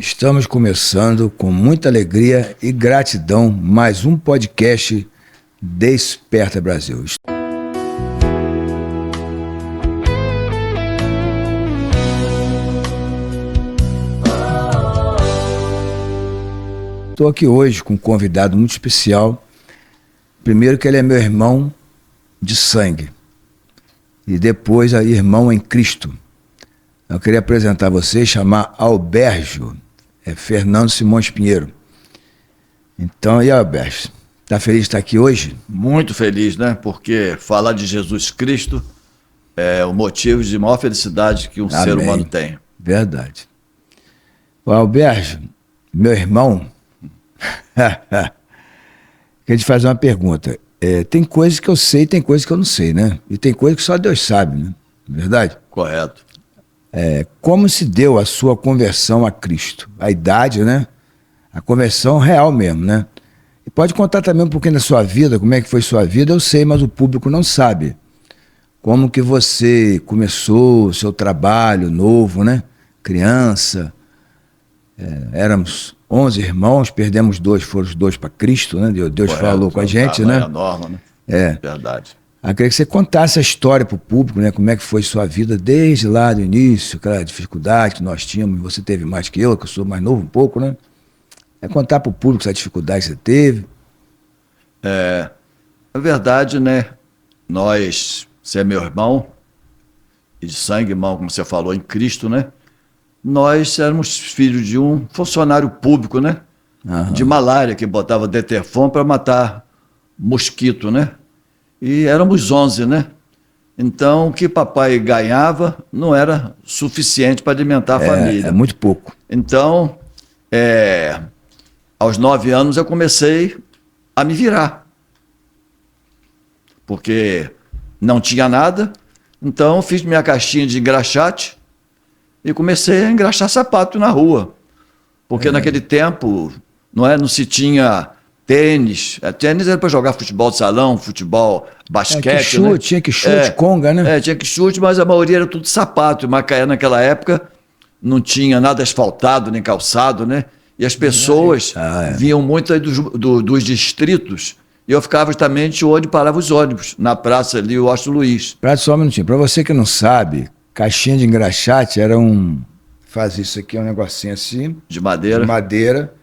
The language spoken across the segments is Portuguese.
Estamos começando com muita alegria e gratidão mais um podcast Desperta Brasil. Estou aqui hoje com um convidado muito especial. Primeiro que ele é meu irmão de sangue e depois irmão em Cristo. Eu queria apresentar você, chamar Alberjo, Fernando Simões Pinheiro. Então, e Alberjo, tá feliz de estar aqui hoje? Muito feliz, né? Porque falar de Jesus Cristo é o motivo de maior felicidade que um ser humano tem. Verdade. O Alberjo, meu irmão, queria te fazer uma pergunta. Tem coisas que eu sei e tem coisas que eu não sei, né? E tem coisas que só Deus sabe, né? Verdade? Correto. Como se deu a sua conversão a Cristo? A idade, né? A conversão real mesmo, né? E pode contar também um pouquinho da sua vida, como é que foi sua vida, eu sei, mas o público não sabe. Como que você começou o seu trabalho novo, né? Criança. Éramos 11 irmãos, perdemos 2, foram os 2 para Cristo, né? Deus Correto, falou com a gente, né? É a norma, né? Verdade. Eu queria que você contasse a história para o público, né? Como é que foi sua vida desde lá do início, aquela dificuldade que nós tínhamos, você teve mais que eu sou mais novo um pouco, né? Contar para o público essa dificuldade que você teve. Na verdade, né? Você é meu irmão, e de sangue, irmão, como você falou, em Cristo, né? Nós éramos filhos de um funcionário público, né? Aham. De malária, que botava deterfon para matar mosquito, né? E éramos 11, né? Então, o que papai ganhava não era suficiente para alimentar a família. É muito pouco. Então, aos 9 anos eu comecei a me virar. Porque não tinha nada, então fiz minha caixinha de engraxate e comecei a engraxar sapato na rua. Porque naquele tempo não se tinha tênis. Tênis era para jogar futebol de salão, futebol, basquete. Tinha que chute, conga, né? Tinha que chute, mas a maioria era tudo sapato. E Macaé, naquela época, não tinha nada asfaltado, nem calçado, né? E as pessoas vinham muito aí dos distritos. E eu ficava justamente onde paravam os ônibus, na praça ali, o Washington Luiz. Só um minutinho. Para você que não sabe, caixinha de engraxate era faz isso aqui, um negocinho assim. De madeira. De madeira.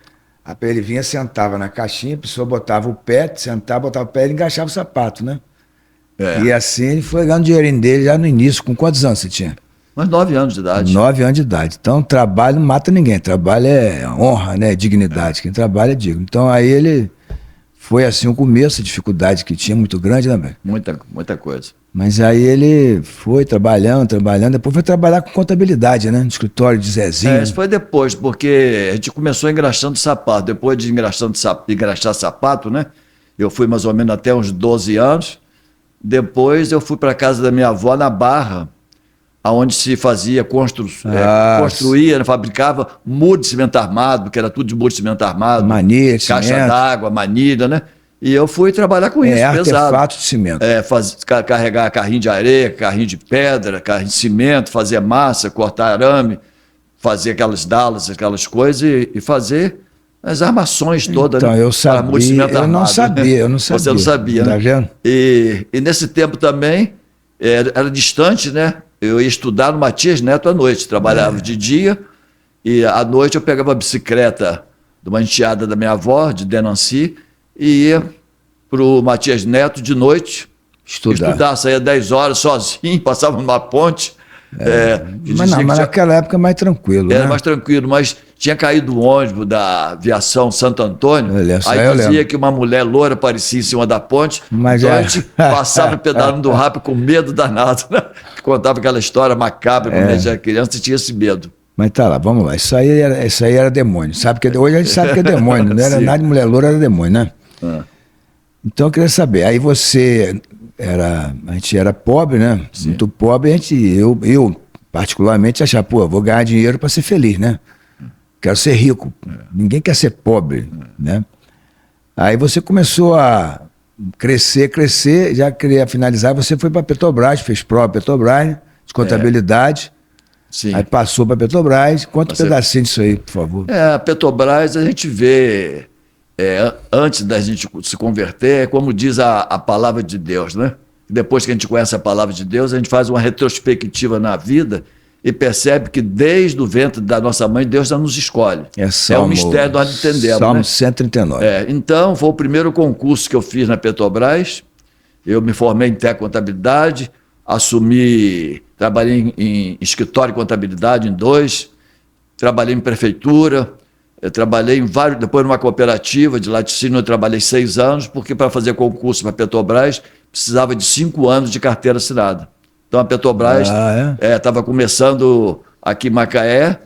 Aí ele vinha, sentava na caixinha, a pessoa botava o pé, sentava, botava o pé e engaixava o sapato, né? E assim ele foi ganhando dinheirinho dele já no início. Com quantos anos você tinha? Mas 9 anos de idade. 9 anos de idade. Então, trabalho não mata ninguém. Trabalho é honra, né? Dignidade. Quem trabalha é digno. Então, aí ele foi assim o começo, a dificuldade que tinha, muito grande, né, velho? Muita coisa. Mas aí ele foi trabalhando. Depois foi trabalhar com contabilidade, né? No escritório de Zezinho. Isso foi depois, porque a gente começou engraxando sapato. Depois de engraxar sapato, né? Eu fui mais ou menos até uns 12 anos. Depois eu fui para casa da minha avó na Barra, onde se fazia construía, fabricava muro de cimento armado, que era tudo de muro de cimento armado. Manilha, caixa d'água, manilha, né? E eu fui trabalhar com isso, pesado. Artefato de cimento. Carregar carrinho de areia, carrinho de pedra, carrinho de cimento, fazer massa, cortar arame, fazer aquelas dalas, aquelas coisas e fazer as armações todas. Então, eu sabia, eu não sabia. Você não sabia, tá né? Vendo? E nesse tempo também, era distante, né? Eu ia estudar no Matias Neto à noite, trabalhava de dia, e à noite eu pegava a bicicleta de uma enteada da minha avó, de Denanci, e ia para o Matias Neto de noite, estudar, saía 10 horas sozinho, passava numa ponte. Mas naquela época é mais tranquilo, Era né? mais tranquilo, mas tinha caído o ônibus da aviação Santo Antônio, aí dizia que uma mulher loura aparecia em cima da ponte, então a gente passava pedalando rápido com medo danado, né? Contava aquela história macabra, quando a gente era criança e tinha esse medo. Mas tá lá, vamos lá, isso aí era demônio, hoje a gente sabe que é demônio, não era nada de mulher loura, era demônio, né? Então eu queria saber, aí a gente era pobre, né? Sim. Muito pobre, eu particularmente achava, vou ganhar dinheiro para ser feliz, né? Quero ser rico. Ninguém quer ser pobre, né? Aí você começou a crescer, já queria finalizar, você foi para Petrobras, fez prova Petrobras, de contabilidade. Sim. Aí passou para a Petrobras. Conta um pedacinho disso aí, por favor. A Petrobras, a gente vê, antes da gente se converter, como diz a palavra de Deus, né? Depois que a gente conhece a palavra de Deus, a gente faz uma retrospectiva na vida e percebe que desde o ventre da nossa mãe, Deus já nos escolhe. É um mistério nós entendemos. Salmo 139. Então, foi o primeiro concurso que eu fiz na Petrobras. Eu me formei em Contabilidade, trabalhei em escritório de contabilidade em 2, trabalhei em prefeitura, eu trabalhei depois numa cooperativa de laticínio, eu trabalhei 6 anos, porque para fazer concurso para a Petrobras precisava de 5 anos de carteira assinada. Então a Petrobras estava começando aqui em Macaé.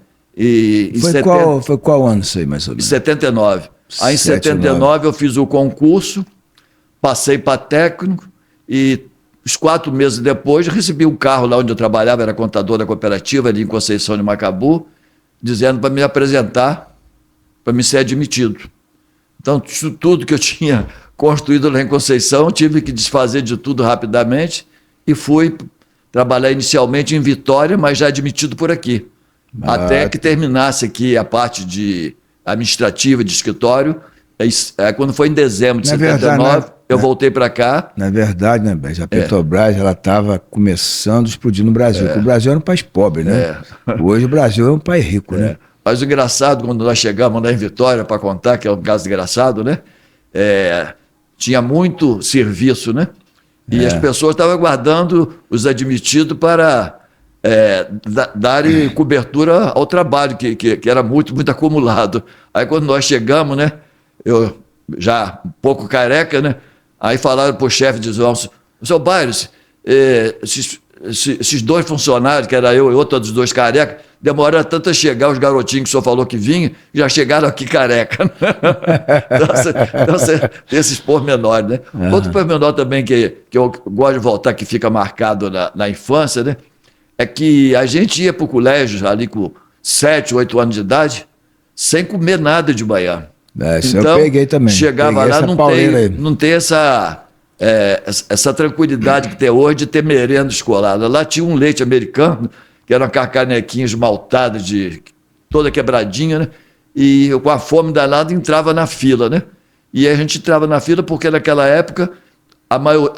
Foi qual ano isso aí, mais ou menos? Em 79. Aí em 79 eu fiz o concurso, passei para técnico e uns 4 meses depois recebi um carro lá onde eu trabalhava, era contador da cooperativa ali em Conceição de Macabu, dizendo para me apresentar, para me ser admitido. Então tudo que eu tinha construído lá em Conceição, tive que desfazer de tudo rapidamente e fui trabalhar inicialmente em Vitória, mas já admitido por aqui. Até que terminasse aqui a parte administrativa de escritório. Quando foi em dezembro de 79, eu voltei para cá. Na verdade, né, Beth, a Petrobras ela estava começando a explodir no Brasil, porque o Brasil era um país pobre, né? Hoje o Brasil é um país rico, né? Mas o engraçado, quando nós chegamos lá em Vitória, para contar, que é um caso engraçado, né? Tinha muito serviço, né? E as pessoas estavam aguardando os admitidos para darem cobertura ao trabalho, que era muito, muito acumulado. Aí quando nós chegamos, né? Eu já um pouco careca, né? Aí falaram para o chefe de João, seu Baires, esses 2 funcionários, que era eu e outro dos 2 carecas, demoraram tanto a chegar, os garotinhos que o senhor falou que vinham, já chegaram aqui careca. Então, esses pormenores, né? Outro pormenor também que eu gosto de voltar, que fica marcado na infância, né? É que a gente ia para o colégio ali com 7, 8 anos de idade, sem comer nada de manhã. Então, eu peguei também. Chegava lá, não tem essa tranquilidade que tem hoje de ter merenda escolar. Lá tinha um leite americano, que era uma canequinha esmaltada, toda quebradinha, né? E eu, com a fome danada, entrava na fila, né? E a gente entrava na fila porque naquela época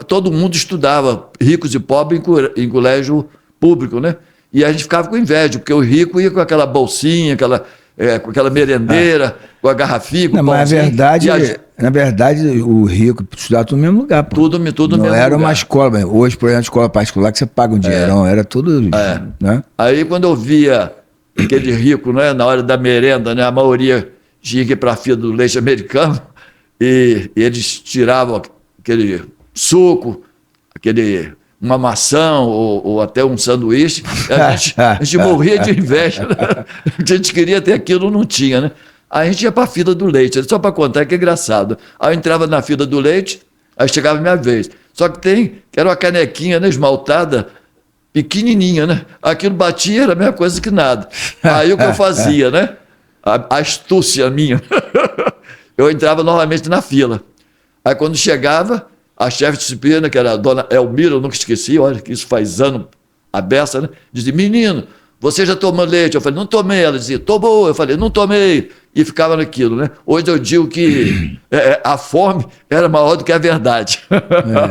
todo mundo estudava, ricos e pobres, em colégio público, né? E a gente ficava com inveja, porque o rico ia com aquela bolsinha, com aquela merendeira, com a garrafinha, com o pãozinho. Na verdade, o rico estudava tudo no mesmo lugar. Pô. Tudo no mesmo lugar. Não era uma escola. Hoje, por exemplo, escola particular que você paga um dinheirão, era tudo... Né? Aí, quando eu via aquele rico, né, na hora da merenda, né, a maioria tinha que ir para a fila do leite americano e eles tiravam aquele suco, uma maçã ou até um sanduíche, a gente morria de inveja. Né? A gente queria ter aquilo, não tinha, né? Aí a gente ia para a fila do leite, só para contar que é engraçado. Aí eu entrava na fila do leite, aí chegava a minha vez. Só que era uma canequinha, né, esmaltada, pequenininha, né? Aquilo batia, era a mesma coisa que nada. Aí o que eu fazia, né? A astúcia minha, eu entrava novamente na fila. Aí quando chegava, a chefe de disciplina, que era a dona Elmira, eu nunca esqueci, olha que isso faz ano a beça, né? Dizia, menino, você já tomou leite? Eu falei, não tomei. Ela dizia, tomou. Eu falei, não tomei. E ficava naquilo, né? Hoje eu digo que a fome era maior do que a verdade.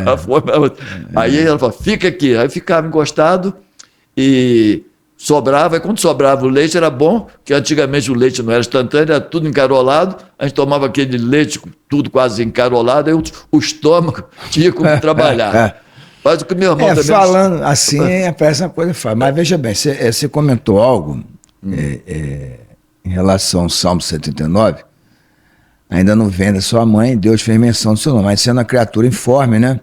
A fome era... Aí ela falou, fica aqui. Aí ficava encostado e sobrava. E quando sobrava o leite era bom, porque antigamente o leite não era instantâneo, era tudo encarolado. A gente tomava aquele leite, tudo quase encarolado, aí o estômago tinha como trabalhar. Mas o que meu irmão também... Falando assim, parece uma coisa fácil. Mas veja bem, você comentou algo em relação ao Salmo 79, ainda não vem da sua mãe, Deus fez menção do seu nome. Mas sendo uma criatura informe, né?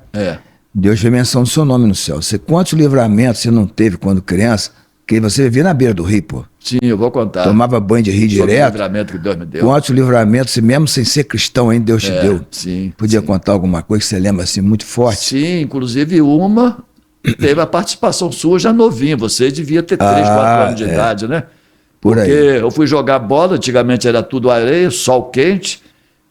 Deus fez menção do seu nome no céu. Quantos livramentos você não teve quando criança, que você vivia na beira do rio, pô? Sim, eu vou contar. Tomava banho de rio direto. O livramento que Deus me deu. Quantos livramentos, mesmo sem ser cristão ainda, Deus te deu? Sim. Podia contar alguma coisa que você lembra assim muito forte? Sim, inclusive uma teve a participação sua já novinha. Você devia ter 3, 4 anos de idade, né? Porque eu fui jogar bola, antigamente era tudo areia, sol quente,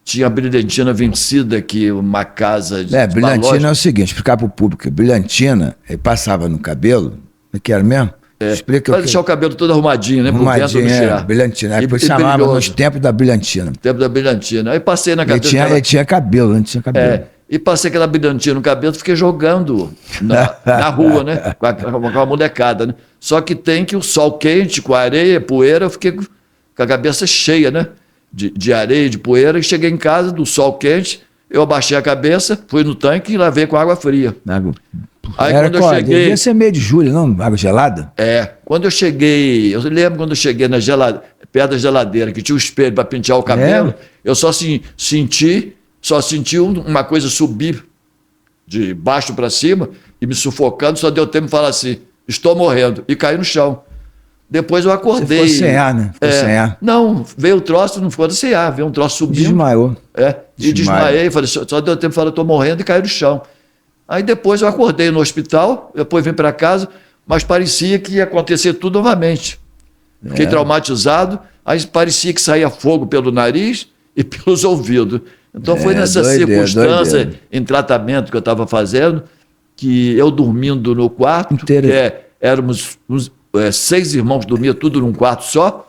tinha a brilhantina vencida aqui, uma casa de brilhantina é o seguinte, explicar para o público, brilhantina, passava no cabelo, o que era mesmo? Explica Para deixar o cabelo todo arrumadinho, né? Pro vento não tirar. Brilhantina. Aí depois chamava nos tempos da brilhantina. Tempo da brilhantina. Aí passei na cabeça. Ele tinha cabelo, não tinha cabelo. E passei aquela brilhantina no cabelo, fiquei jogando na rua, né? Com a molecada, né? Só que tem que o sol quente, com areia, poeira, eu fiquei com a cabeça cheia, né? De areia, de poeira, e cheguei em casa, do sol quente, eu abaixei a cabeça, fui no tanque e lavei com água fria. Aí quando eu cheguei... Devia ser meio de julho, não? Água gelada? Quando eu cheguei... Eu lembro quando eu cheguei perto da geladeira, que tinha um espelho para pentear o cabelo, eu só senti uma coisa subir de baixo para cima e me sufocando, só deu tempo de falar assim, estou morrendo, e caí no chão. Depois eu acordei. Você ficou sem ar, né? Ficou sem ar. Não, veio o troço, não ficou sem ar, veio um troço subindo. Desmaiou. E desmaiei, falei, só deu tempo de falar, estou morrendo, e caí no chão. Aí depois eu acordei no hospital, depois vim para casa, mas parecia que ia acontecer tudo novamente. Fiquei traumatizado, aí parecia que saía fogo pelo nariz e pelos ouvidos. Então foi nessa circunstância, em tratamento que eu estava fazendo, que eu dormindo no quarto, éramos 6 irmãos, dormia tudo num quarto só.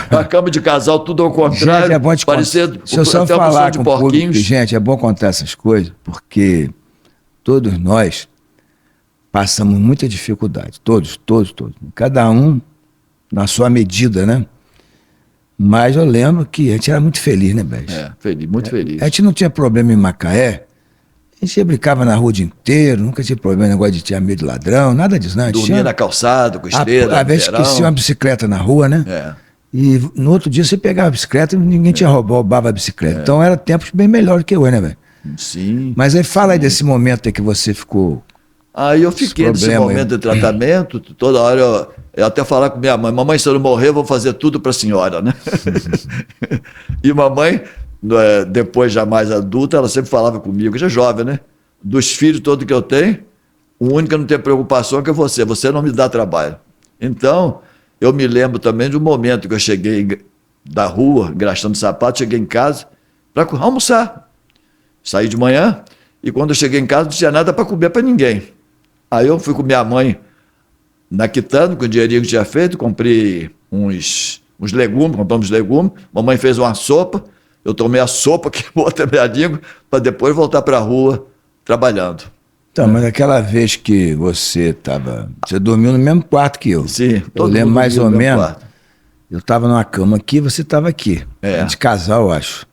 A cama de casal, tudo ao contrário. Gente, é bom te parecendo Deixa eu só falar com o público, gente, é bom contar essas coisas, porque todos nós passamos muita dificuldade. Todos. Cada um na sua medida, né? Mas eu lembro que a gente era muito feliz, né, Bess? Muito feliz. A gente não tinha problema em Macaé. A gente brincava na rua o dia inteiro, nunca tinha problema, negócio de ter medo de ladrão, nada disso, né? Dormia na calçada, com esteira. Às vezes esquecia uma bicicleta na rua, né? E no outro dia você pegava a bicicleta e ninguém tinha roubava a bicicleta. Então era tempos bem melhores do que hoje, né, velho? Sim. Mas aí fala aí desse momento aí que você ficou... Aí eu fiquei nesse momento de tratamento, toda hora eu até falar com minha mãe, mamãe, se eu não morrer, eu vou fazer tudo para a senhora, né? E mamãe, depois já mais adulta, ela sempre falava comigo, já jovem, né? Dos filhos todos que eu tenho, o único que eu não tenho preocupação é que você não me dá trabalho. Então, eu me lembro também do momento que eu cheguei da rua, engraxando sapato, cheguei em casa para almoçar. Saí de manhã e quando eu cheguei em casa não tinha nada para comer para ninguém. Aí eu fui com minha mãe na Quitanda, com o dinheirinho que tinha feito, comprei uns legumes, compramos legumes, mamãe fez uma sopa, eu tomei a sopa, queimou até minha língua, para depois voltar para a rua trabalhando. Então, mas aquela vez que você dormiu no mesmo quarto que eu. Sim. Eu lembro mais ou menos, eu estava numa cama aqui, você estava aqui. De casal, eu acho.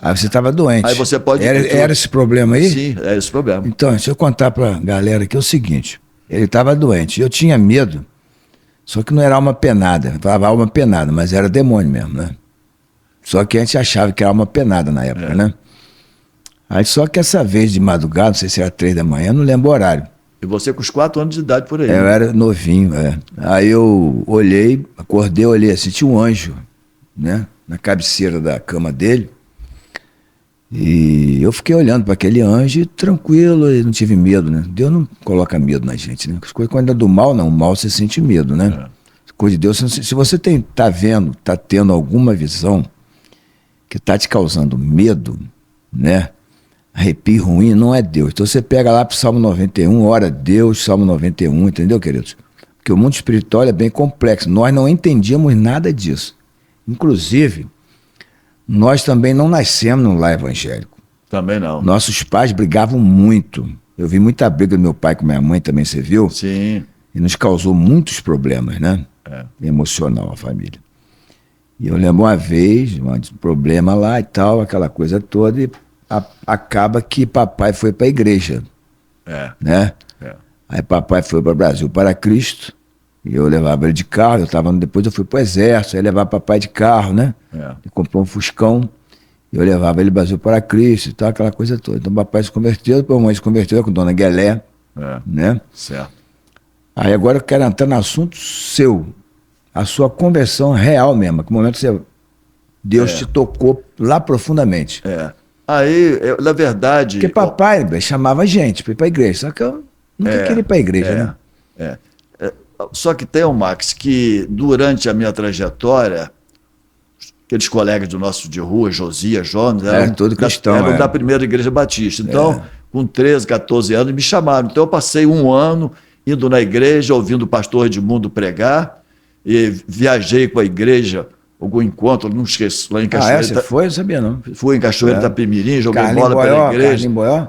Aí você estava doente. Aí você pode... Era esse problema aí? Sim, era esse problema. Então, deixa eu contar para a galera aqui o seguinte. Ele estava doente. Eu tinha medo, só que não era alma penada. Eu falava alma penada, mas era demônio mesmo, né? Só que a gente achava que era alma penada na época, né? Aí só que essa vez de madrugada, não sei se era 3 da manhã, não lembro o horário. E você com os 4 anos de idade por aí. Eu era novinho, Aí eu olhei, acordei, olhei assim, tinha um anjo, né? Na cabeceira da cama dele. E eu fiquei olhando para aquele anjo tranquilo, e não tive medo, né? Deus não coloca medo na gente, né? As coisas quando é do mal, não. O mal você sente medo, né? Coisa de Deus, se você tá vendo, tá tendo alguma visão que tá te causando medo, né? Arrepio ruim, não é Deus. Então você pega lá pro Salmo 91, ora Deus, Salmo 91, entendeu, queridos? Porque o mundo espiritual é bem complexo. Nós não entendíamos nada disso. Inclusive, nós também não nascemos num lar evangélico. Também não. Nossos pais brigavam muito. Eu vi muita briga do meu pai com minha mãe também, você viu? Sim. E nos causou muitos problemas, né? Emocional, a família. E eu lembro uma vez, um problema lá e tal, aquela coisa toda, e acaba que papai foi para a igreja. Né? Aí papai foi para o Brasil para Cristo, e eu levava ele de carro, depois eu fui para o exército, aí levava papai de carro, né? Ele comprou um Fuscão, e eu levava ele do Brasil para Cristo e tal, aquela coisa toda. Então papai se converteu, depois a mãe se converteu com Dona Guelé, né? Certo. Aí agora eu quero entrar no assunto seu, a sua conversão real mesmo, que no momento Deus te tocou lá profundamente. Aí, na verdade... Porque papai chamava a gente para ir para a igreja, só que eu nunca queria ir para a igreja, né? Só que tem, Max, que durante a minha trajetória, aqueles colegas do nosso de rua, Josias, Jonas, eram da primeira igreja batista. Então, com 13, 14 anos, me chamaram. Então, eu passei um ano indo na igreja, ouvindo o pastor Edmundo pregar, e viajei com a igreja, algum encontro, não esqueço, lá em Cachoeira. Você foi? Eu sabia não. Fui em Cachoeira da Pimirim, joguei Carlinho bola Boió, pela igreja. Carlinho Boió?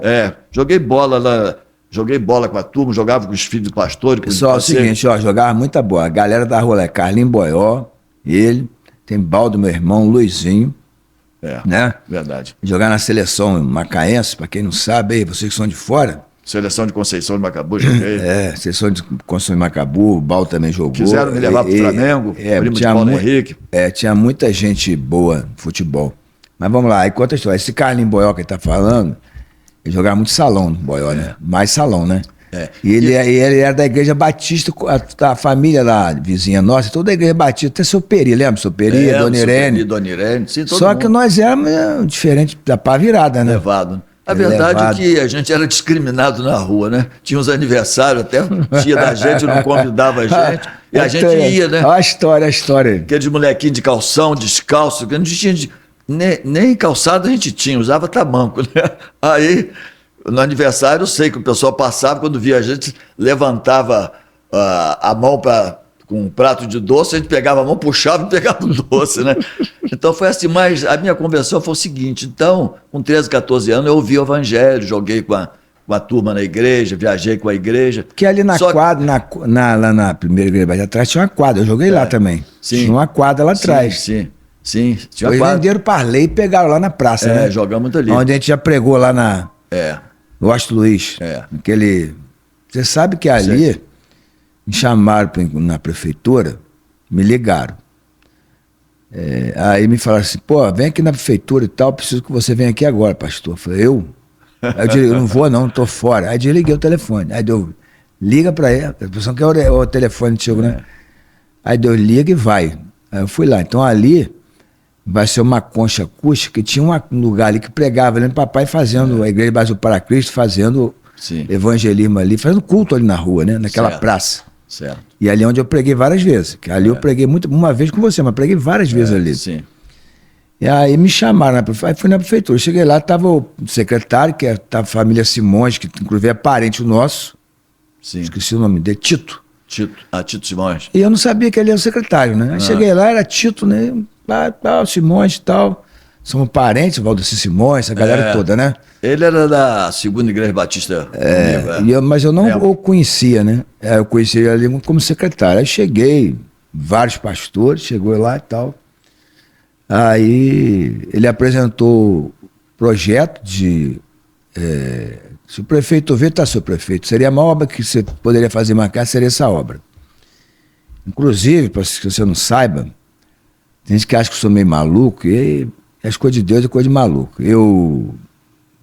Joguei bola lá, joguei bola com a turma, jogava com os filhos do pastor. Pessoal, é o seguinte, ó, jogava muita bola. A galera da rua lá, Carlinho Boió, ele, tem Baldo, meu irmão, Luizinho, né? Verdade. Jogar na seleção macaense, pra quem não sabe, aí, vocês que são de fora. Seleção de Conceição de Macabu, joguei. Seleção de Conceição de Macabu, o Baldo também jogou. Quiseram me levar pro Flamengo, primo de Paulo Henrique. Tinha muita gente boa no futebol. Mas vamos lá, aí conta a história. Esse Carlinho Boió que ele tá falando, ele jogava muito salão no Boió, né? Mais salão, né? E ele era da Igreja Batista, a família lá, vizinha nossa, toda a Igreja Batista, até seu Peri, lembra? Seu Peri, Dona Irene. Dona Irene, sim, todo Só mundo. que nós éramos diferente da pá virada, né? Levado. A verdade é que a gente era discriminado na rua, né? Tinha uns aniversários, até a tia da gente não convidava a gente, e a gente ia, né? Olha a história. Aqueles molequinhos de calção, descalço, que não tinha nem calçado a gente tinha, usava tamanco, né? Aí, no aniversário, eu sei que o pessoal passava, quando via a gente, levantava a mão com um prato de doce, a gente pegava a mão, puxava e pegava o doce, né? Então foi assim, mas a minha conversão foi o seguinte, então, com 13, 14 anos, eu ouvi o evangelho, joguei com a turma na igreja, viajei com a igreja. Porque ali na quadra, lá na primeira igreja atrás, tinha uma quadra, eu joguei lá também. Sim. Tinha uma quadra lá atrás. Sim. Tinha Eles venderam Parley e pegaram lá na praça, né? Jogamos muito ali. Onde a gente já pregou lá na... No Washington Luiz. Você sabe que ali me chamaram na prefeitura, me ligaram. Aí me falaram assim, pô, vem aqui na prefeitura e tal, preciso que você venha aqui agora, pastor. Eu falei, eu? Aí eu disse, eu não vou não, tô fora. Aí desliguei o telefone. Aí deu, liga pra ele, a pessoa quer o telefone antigo, né? Aí deu, liga e vai. Aí eu fui lá. Então ali vai ser uma concha acústica, que tinha um lugar ali que pregava, ali no papai fazendo, a Igreja Brasil para Cristo, fazendo evangelismo ali, fazendo culto ali na rua, né? Naquela praça. Certo. E ali onde eu preguei várias vezes. Que ali eu preguei uma vez com você, mas preguei várias vezes ali. Sim. E aí me chamaram, aí fui na prefeitura. Cheguei lá, estava o secretário, que é a família Simões, que inclusive é parente nosso. Sim. Esqueci o nome dele, Tito. Tito Simões. E eu não sabia que ele era o secretário, né? Aí cheguei lá, era Tito, né? Simões e tal. Somos parentes, o Valdeci Simões, essa galera toda, né? Ele era da Segunda Igreja Batista. Mas eu não o conhecia, né? Eu conhecia ele como secretário. Aí cheguei, vários pastores, chegou lá e tal. Aí ele apresentou projeto de... se o prefeito ver, tá, seu prefeito, seria a maior obra que você poderia fazer em Macaé, seria essa obra. Inclusive, para que você não saiba, tem gente que acha que eu sou meio maluco, e as coisas de Deus é coisa de maluco.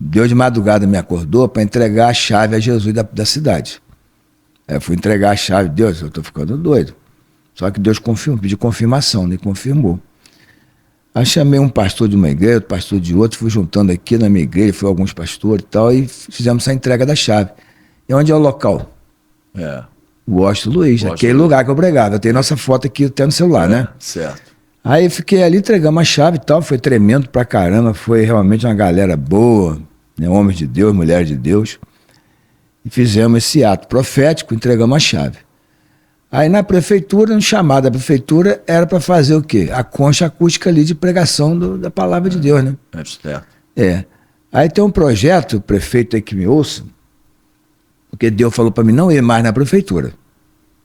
Deus de madrugada me acordou para entregar a chave a Jesus da cidade. Eu fui entregar a chave, Deus, eu estou ficando doido. Só que Deus confirmou, pedi confirmação, né? Confirmou. Aí chamei um pastor de uma igreja, outro pastor de outra, fui juntando aqui na minha igreja, fui alguns pastores e tal, e fizemos essa entrega da chave. E onde é o local? O Washington Luiz, aquele lugar que eu pregava. Eu tenho nossa foto aqui até no celular, né? Certo. Aí fiquei ali, entregamos a chave e tal, foi tremendo pra caramba, foi realmente uma galera boa, né? Homens de Deus, mulheres de Deus. E fizemos esse ato profético, entregamos a chave. Aí na prefeitura, no chamado da prefeitura, era para fazer o quê? A concha acústica ali de pregação da palavra de Deus, né? Certo. Aí tem um projeto, o prefeito aí que me ouça, porque Deus falou para mim não ir mais na prefeitura.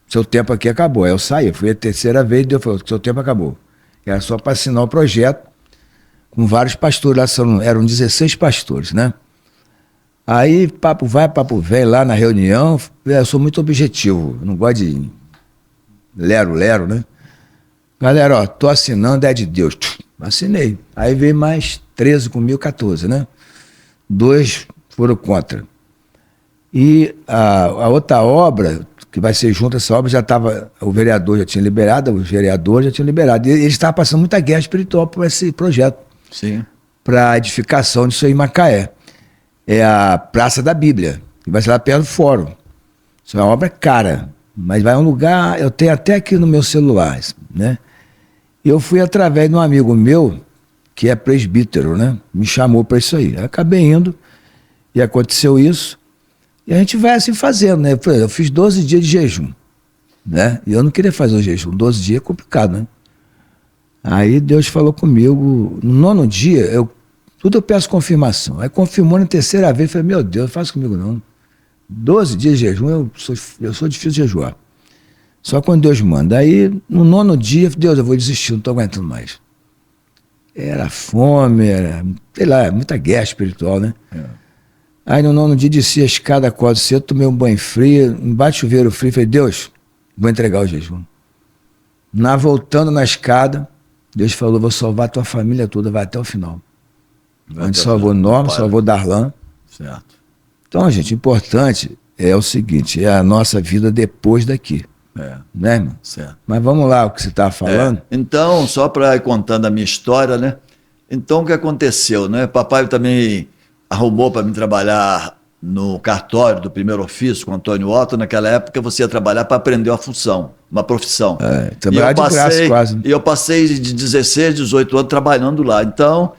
Seu tempo aqui acabou. Aí eu saí, fui a terceira vez, Deus falou que seu tempo acabou. Era só para assinar o projeto, com vários pastores, lá eram 16 pastores, né? Aí, papo vai, papo vem, lá na reunião, eu sou muito objetivo, não gosto de lero, né? Galera, ó, tô assinando, é de Deus. Assinei. Aí veio mais 13 comigo, 14, né? 2 foram contra. E a outra obra, que vai ser junto, essa obra já estava, o vereador já tinha liberado, os vereadores já tinham liberado. E eles estavam passando muita guerra espiritual por esse projeto. Sim. Para a edificação disso aí em Macaé. É a Praça da Bíblia, que vai ser lá perto do fórum. Isso é uma obra cara, mas vai a um lugar, eu tenho até aqui no meu celular, né? E eu fui através de um amigo meu, que é presbítero, né? Me chamou para isso aí. Eu acabei indo, e aconteceu isso. E a gente vai assim fazendo, né? Eu fiz 12 dias de jejum, né? E eu não queria fazer o jejum, 12 dias é complicado, né? Aí Deus falou comigo, no 9º dia, tudo eu peço confirmação. Aí confirmou na 3ª vez, falei, meu Deus, não faz comigo não. 12 dias de jejum, eu sou difícil de jejuar. Só quando Deus manda. Aí, no 9º dia, Deus, eu vou desistir, não estou aguentando mais. Era fome, sei lá, muita guerra espiritual, né? Aí no 9º dia, desci a escada, acordo cedo, tomei um banho frio, embaixo chuveiro frio, falei, Deus, vou entregar o jejum. Voltando na escada, Deus falou, vou salvar a tua família toda, vai até o final. Onde salvou Norma, salvou Darlan. Certo. Então, gente, importante é o seguinte, é a nossa vida depois daqui. Né, irmão? Certo. Mas vamos lá, o que você estava falando. Então, só para ir contando a minha história, né? Então, o que aconteceu, né? Papai também arrumou para mim trabalhar no cartório do primeiro ofício com Antônio Otto. Naquela época, você ia trabalhar para aprender uma função, uma profissão. Trabalhar de graça quase. E eu passei de 16, 18 anos trabalhando lá. Então,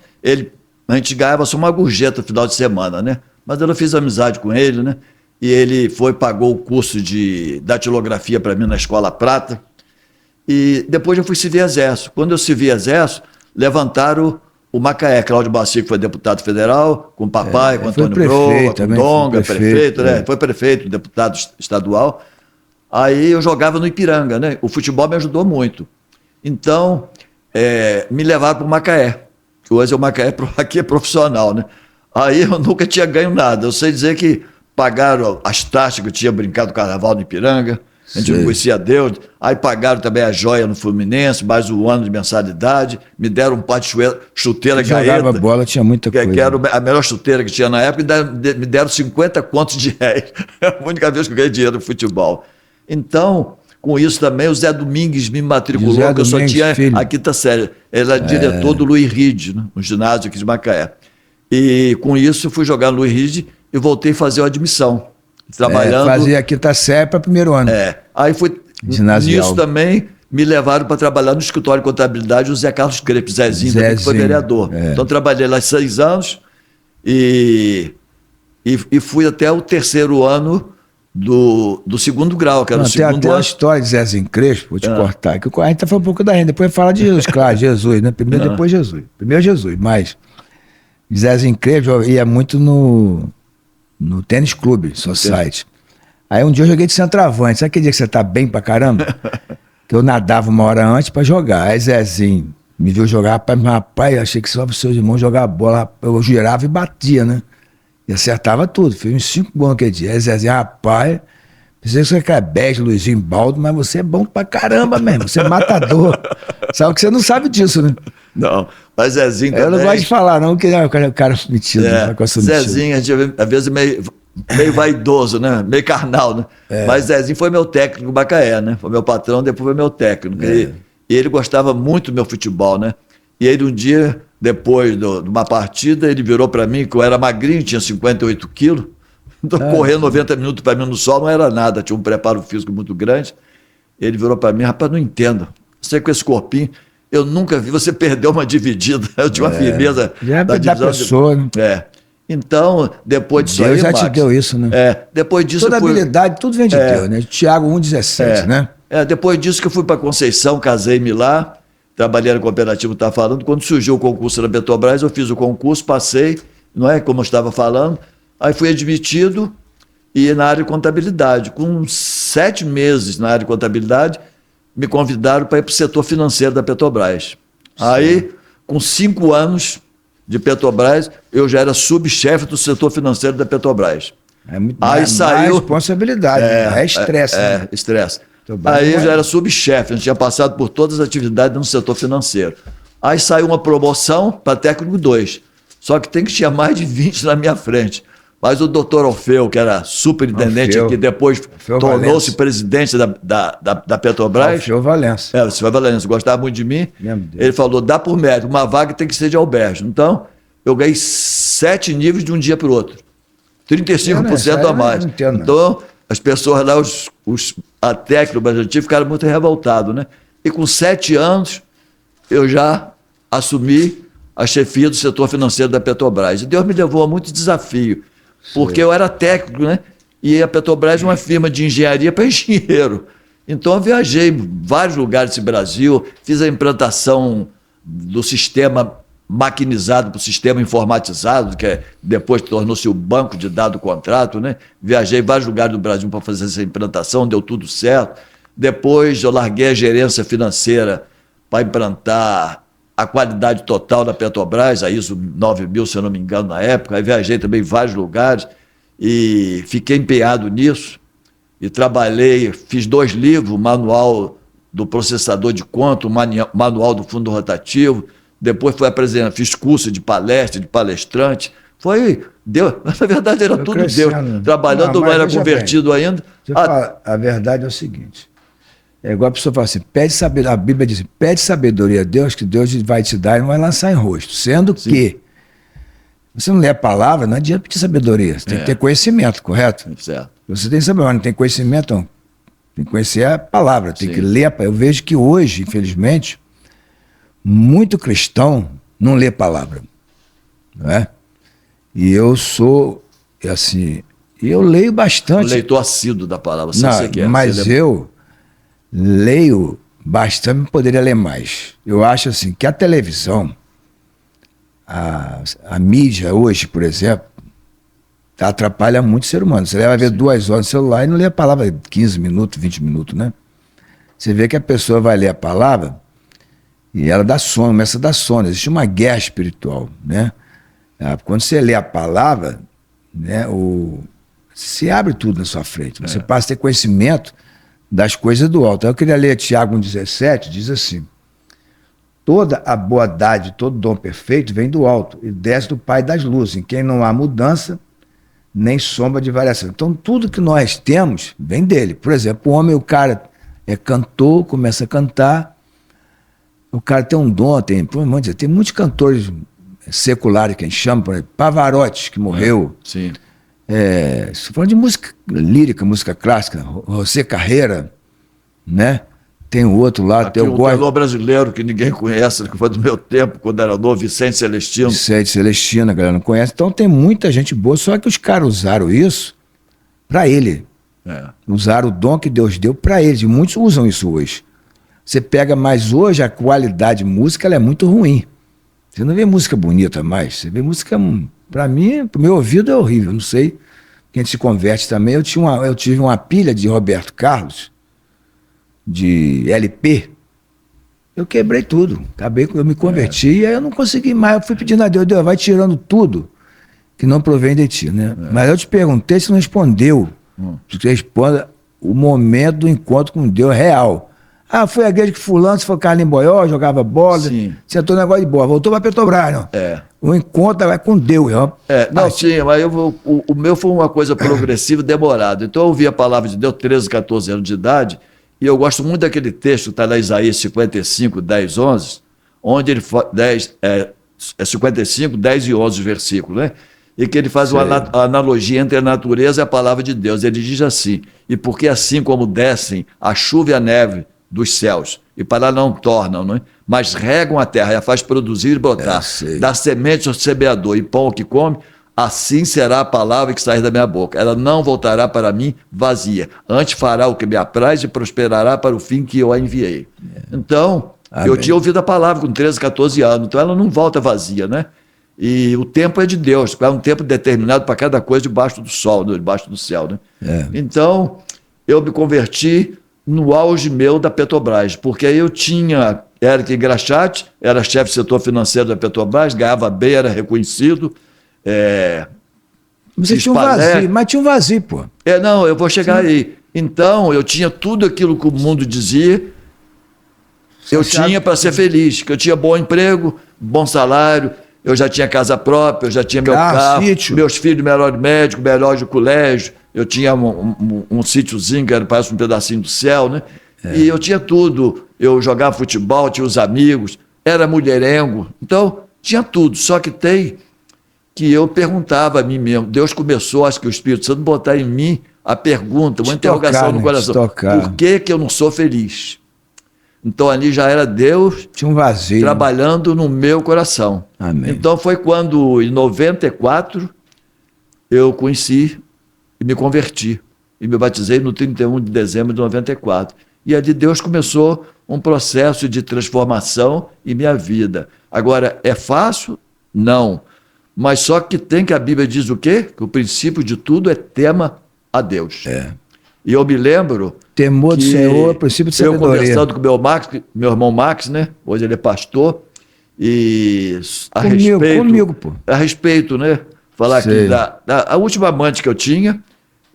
a gente ganhava só uma gorjeta no final de semana, né? Mas eu fiz amizade com ele, né? E ele pagou o curso de datilografia para mim na Escola Prata. E depois eu fui servir exército. Quando eu servi exército, levantaram o Macaé, Cláudio Baci, que foi deputado federal, com o papai, com Antônio Broa, com Donga, prefeito, né? Foi prefeito, deputado estadual. Aí eu jogava no Ipiranga, né? O futebol me ajudou muito. Então, me levaram para o Macaé, que hoje o Macaé aqui é profissional, né? Aí eu nunca tinha ganho nada. Eu sei dizer que pagaram as taxas que eu tinha brincado no carnaval no Ipiranga, a gente não conhecia Deus. Aí pagaram também a joia no Fluminense, mais um ano de mensalidade, me deram um par de chuteira Gaeta. Jogava bola, tinha muita coisa. Que era a melhor chuteira que tinha na época, e me deram 50 contos de réis. É a única vez que eu ganhei dinheiro no futebol. Então, com isso também, o Zé Domingues me matriculou, que eu só tinha a quinta série. Ele era diretor do Luiz Ride, né, no ginásio aqui de Macaé. E com isso eu fui jogar no Luiz Ride e voltei a fazer a admissão. Trabalhando. Fazia a quinta série para primeiro ano. Aí foi nisso também, me levaram para trabalhar no escritório de contabilidade o Zé Carlos Crepe, Zezinho, também, que foi vereador. Então trabalhei lá 6 anos e fui até o 3º ano do 2º grau, que era o segundo ano. Tem até a história de Zezinho Crespo, vou te cortar, que a gente falando um pouco da renda, depois fala de Jesus, claro, Jesus, né? Primeiro, depois Jesus. Primeiro Jesus, mas Zezinho Crespo eu ia muito no Tênis Clube, Society. Aí um dia eu joguei de centroavante. Sabe aquele dia que você tá bem pra caramba? Que eu nadava 1 hora antes pra jogar. Aí Zezinho me viu jogar, rapaz, eu achei que só os seus irmãos jogavam bola. Eu girava e batia, né? E acertava tudo. Fiz uns 5 gols naquele dia. Aí Zezinho, rapaz, pensei que você é Bege, Luizinho, Baldo, mas você é bom pra caramba mesmo. Você é matador. Sabe que você não sabe disso, né? Não, mas Zezinho também... Eu não gosto de falar, não, porque o cara metido. Zezinho, às vezes, meio vaidoso, né? Meio carnal, né? Mas Zezinho foi meu técnico no Macaé, né? Foi meu patrão, depois foi meu técnico. E ele gostava muito do meu futebol, né? E aí, um dia, depois de uma partida, ele virou para mim, que eu era magrinho, tinha 58 quilos. Então, correr 90 minutos para mim no sol não era nada, tinha um preparo físico muito grande. Ele virou para mim, rapaz, não entendo. Você com esse corpinho... Eu nunca vi você perder uma dividida. Eu tinha uma firmeza da pessoa, né? Então, depois disso Deus já te deu isso, né? Depois disso toda habilidade, tudo vem de Deus, né? Tiago 1,17, né? Depois disso que eu fui para Conceição, casei-me lá, trabalhei no cooperativo, estava falando. Quando surgiu o concurso da Petrobras, eu fiz o concurso, passei, não é? Como eu estava falando. Aí fui admitido e na área de contabilidade. Com 7 meses na área de contabilidade, me convidaram para ir para o setor financeiro da Petrobras. Sim. Aí, com 5 anos de Petrobras, eu já era subchefe do setor financeiro da Petrobras. Aí saiu... responsabilidade, é estresse. Estresse. Aí eu já era subchefe, a gente tinha passado por todas as atividades no setor financeiro. Aí saiu uma promoção para técnico 2, só que tinha mais de 20 na minha frente. Mas o doutor Orfeu, que era superintendente aqui, depois tornou-se presidente da Petrobras. Orfeu Valença. O senhor Valença, gostava muito de mim. Ele falou, dá por mérito, uma vaga tem que ser de albergue. Então, eu ganhei 7 níveis de um dia para o outro. 35% a mais. Então, as pessoas lá, os técnicos antigos ficaram muito revoltados, né? E com 7 anos, eu já assumi a chefia do setor financeiro da Petrobras. E Deus me levou a muito desafio. Porque eu era técnico, né? E a Petrobras é uma firma de engenharia para engenheiro. Então eu viajei em vários lugares desse Brasil, fiz a implantação do sistema maquinizado para o sistema informatizado, que depois tornou-se o banco de dados do contrato, né? Viajei em vários lugares do Brasil para fazer essa implantação, deu tudo certo. Depois eu larguei a gerência financeira para implantar a qualidade total da Petrobras, a ISO 9000, se eu não me engano, na época. Aí viajei também em vários lugares e fiquei empenhado nisso. E trabalhei, fiz 2 livros, o Manual do Processador de Conta, o Manual do Fundo Rotativo. Depois fui apresentar, fiz curso de palestra, de palestrante. Foi Deus, na verdade era tudo Deus. Trabalhando, não era convertido ainda. A verdade é o seguinte: é igual a pessoa fala assim, pede sabedoria, a Bíblia diz, pede sabedoria a Deus, que Deus vai te dar e não vai lançar em rosto. Sendo que você não lê a palavra, não adianta pedir sabedoria. Você tem que ter conhecimento, correto? Certo. Você tem sabedoria, não tem conhecimento, não. Tem que conhecer a palavra, tem que ler. Eu vejo que hoje, infelizmente, muito cristão não lê a palavra. Não é? E eu sou, assim, eu leio bastante. Um leitor assíduo da palavra, não, você quer. Mas eu leio bastante, poderia ler mais. Eu acho assim que a televisão, a mídia hoje, por exemplo, atrapalha muito o ser humano. Você vai ver 2 horas no celular e não lê a palavra 15 minutos, 20 minutos, né? Você vê que a pessoa vai ler a palavra e ela dá sono, começa a dar sono. Existe uma guerra espiritual, né? Quando você lê a palavra, né, se abre tudo na sua frente. Você passa a ter conhecimento das coisas do alto. Eu queria ler Tiago 1,17, diz assim: toda a boa dádiva, todo dom perfeito vem do alto e desce do Pai das luzes, em quem não há mudança nem sombra de variação. Então tudo que nós temos vem dele. Por exemplo, o homem, o cara é cantor, começa a cantar, o cara tem um dom, tem muitos cantores seculares que a gente chama, por exemplo, Pavarotti, que morreu. Sim. Falando de música lírica, música clássica, José Carreira, né? Tem o outro lá, tem o tenor brasileiro que ninguém conhece, que foi do meu tempo, quando era novo, Vicente Celestino. Vicente Celestino, a galera não conhece. Então tem muita gente boa, só que os caras usaram isso para ele. Usaram o dom que Deus deu para eles, e muitos usam isso hoje. Você pega, mas hoje a qualidade de música ela é muito ruim. Você não vê música bonita mais, você vê música, para mim, pro meu ouvido é horrível, não sei. Quem se converte também, eu tive uma pilha de Roberto Carlos, de LP, eu quebrei tudo, eu me converti e aí eu não consegui mais, eu fui pedindo a Deus, Deus, vai tirando tudo que não provém de ti, né? Mas eu te perguntei, você não respondeu. Você responda o momento do encontro com Deus real. Foi a igreja que fulano, se for Carlinhos Boió, jogava bola, sentou no negócio de bola, voltou para Petrobras, não. O encontro vai com Deus. Sim, mas o meu foi uma coisa progressiva e demorada. Então eu ouvi a palavra de Deus, 13, 14 anos de idade, e eu gosto muito daquele texto que está lá em Isaías 55, 10, 11, onde ele fala, 55, 10 e 11 versículos, né? E que ele faz uma analogia entre a natureza e a palavra de Deus. Ele diz assim: e porque assim como descem a chuva e a neve dos céus, e para não tornam, não é? Mas regam a terra e a faz produzir e brotar, dá semente ao semeador e pão ao que come, assim será a palavra que sair da minha boca. Ela não voltará para mim vazia, antes fará o que me apraz e prosperará para o fim que eu a enviei. Então, eu tinha ouvido a palavra com 13, 14 anos, então ela não volta vazia, né? E o tempo é de Deus, é um tempo determinado para cada coisa debaixo do sol, debaixo do céu, né? Então, eu me converti no auge meu da Petrobras, porque aí eu tinha Eric Engraxate, era chefe do setor financeiro da Petrobras, ganhava bem, era reconhecido. Você tinha um vazio, mas tinha um vazio, pô. Não, eu vou chegar aí. Então, eu tinha tudo aquilo que o mundo dizia, eu tinha para ser feliz, que eu tinha bom emprego, bom salário, eu já tinha casa própria, eu já tinha meu carro, meus filhos melhor médico, melhor de colégio, eu tinha um sítiozinho que parece um pedacinho do céu, né? E eu tinha tudo, eu jogava futebol, tinha os amigos, era mulherengo, então tinha tudo, só que que eu perguntava a mim mesmo, Deus começou, acho que o Espírito Santo botar em mim a pergunta, uma interrogação no coração, por que eu não sou feliz? Então ali já era Deus tinha um vazio trabalhando no meu coração. Amém. Então foi quando, em 94, eu conheci e me converti. E me batizei no 31 de dezembro de 94. E ali Deus começou um processo de transformação em minha vida. Agora, é fácil? Não. Mas só que tem que a Bíblia diz o quê? Que o princípio de tudo é tema a Deus. E eu me lembro... Temor do Senhor, princípio de sabedoria. Eu conversando com meu irmão Max, né? Hoje ele é pastor, e a respeito, né? Falar aqui a última amante que eu tinha,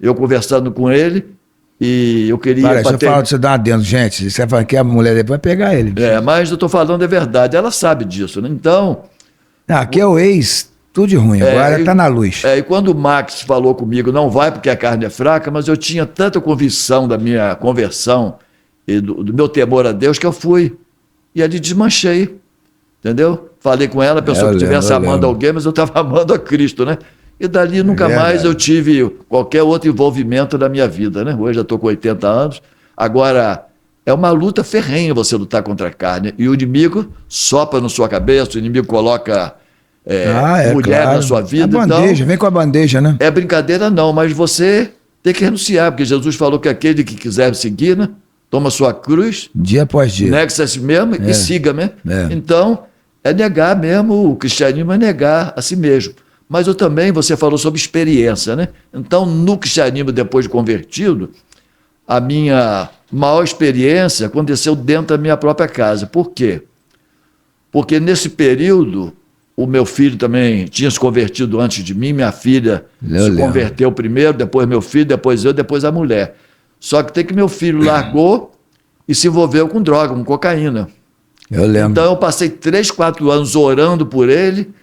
eu conversando com ele, e eu queria... Você fala de você dar dentro, gente, você fala que a mulher depois vai pegar ele. Mas eu estou falando a verdade, ela sabe disso, né? Então... Aqui é o ex, tudo de ruim, agora está na luz. E quando o Max falou comigo, não vai porque a carne é fraca, mas eu tinha tanta convicção da minha conversão e do meu temor a Deus que eu fui. E ali desmanchei, entendeu? Falei com ela, pensou que estivesse amando alguém, mas eu estava amando a Cristo, né? E dali nunca mais eu tive qualquer outro envolvimento na minha vida, né? Hoje já estou com 80 anos. Agora, é uma luta ferrenha você lutar contra a carne. E o inimigo sopra na sua cabeça, o inimigo coloca... mulher na sua vida. A bandeja, então, vem com a bandeja, né? É brincadeira não, mas você tem que renunciar, porque Jesus falou que aquele que quiser seguir, né, toma sua cruz, dia após dia, negue-se a si mesmo e siga, né? Então, é negar mesmo, o cristianismo é negar a si mesmo. Mas eu também, você falou sobre experiência, né? Então, no cristianismo, depois de convertido, a minha maior experiência aconteceu dentro da minha própria casa. Por quê? Porque nesse período... O meu filho também tinha se convertido antes de mim, minha filha se converteu primeiro, depois meu filho, depois eu, depois a mulher. Só que tem que meu filho largou e se envolveu com droga, com cocaína. Eu lembro. Então eu passei 3, 4 anos orando por ele,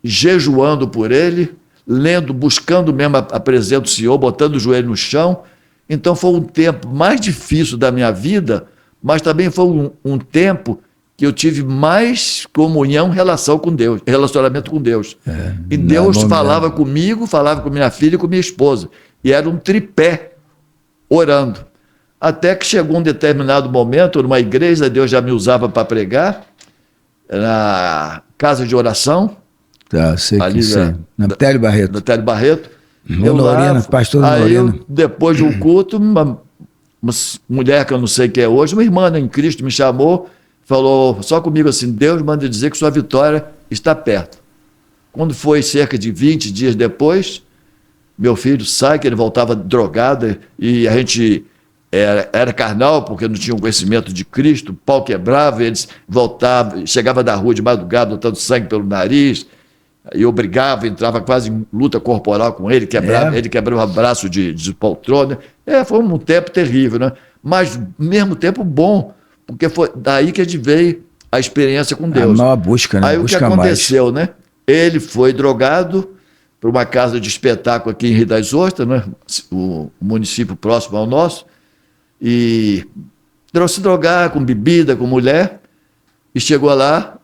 jejuando por ele, lendo, buscando mesmo a presença do Senhor, botando o joelho no chão. Então foi um tempo mais difícil da minha vida, mas também foi um tempo que eu tive mais comunhão, relação com Deus, relacionamento com Deus. E Deus falava comigo, falava com minha filha e com minha esposa. E era um tripé, orando. Até que chegou um determinado momento, numa igreja, Deus já me usava para pregar, na casa de oração. Sei ali na Télio Barreto. Na Télio Barreto. Lorena, pastor Lorena. Depois de um culto, uma mulher que eu não sei quem é hoje, uma irmã em Cristo, me chamou, falou só comigo assim, Deus manda dizer que sua vitória está perto. Quando foi cerca de 20 dias depois, meu filho sai, que ele voltava drogado, e a gente era carnal, porque não tinha um conhecimento de Cristo, o pau quebrava, eles voltavam, chegava da rua de madrugada, botando sangue pelo nariz, e eu brigava, entrava quase em luta corporal com ele, ele quebrava o braço de poltrona. Foi um tempo terrível, né? Mas, ao mesmo tempo, bom, porque foi daí que a gente veio a experiência com Deus. A maior busca, né? Aí o que aconteceu, né? Ele foi drogado para uma casa de espetáculo aqui em Rio das Ostras, né? O município próximo ao nosso, e se drogar com bebida, com mulher, e chegou lá,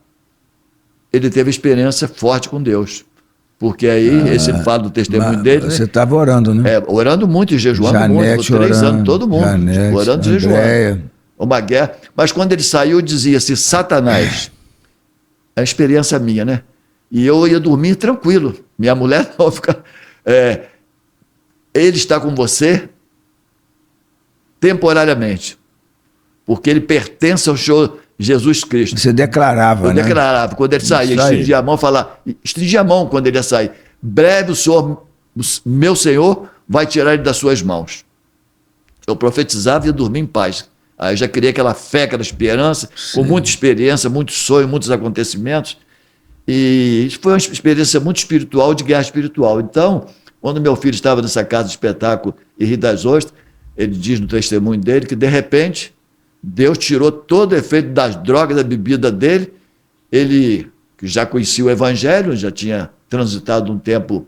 ele teve experiência forte com Deus. Porque aí, esse fala do testemunho dele... Você estava orando, né? Orando muito e jejuando muito, por 3 anos, todo mundo. Orando e jejuando. Uma guerra. Mas quando ele saiu, dizia-se, Satanás. É a experiência minha, né? E eu ia dormir tranquilo. Minha mulher não fica... ele está com você temporariamente. Porque ele pertence ao Senhor Jesus Cristo. Você declarava, eu declarava. Quando ele saía, estendia a mão, falava... Estendia a mão quando ele ia sair. Breve o Senhor, meu Senhor, vai tirar ele das suas mãos. Eu profetizava e ia dormir em paz. Aí eu já criei aquela fé, aquela esperança, com muita experiência, muitos sonhos, muitos acontecimentos. E foi uma experiência muito espiritual, de guerra espiritual. Então, quando meu filho estava nessa casa de espetáculo em Rio das Ostras, ele diz no testemunho dele que, de repente, Deus tirou todo o efeito das drogas, da bebida dele. Ele, que já conhecia o Evangelho, já tinha transitado um tempo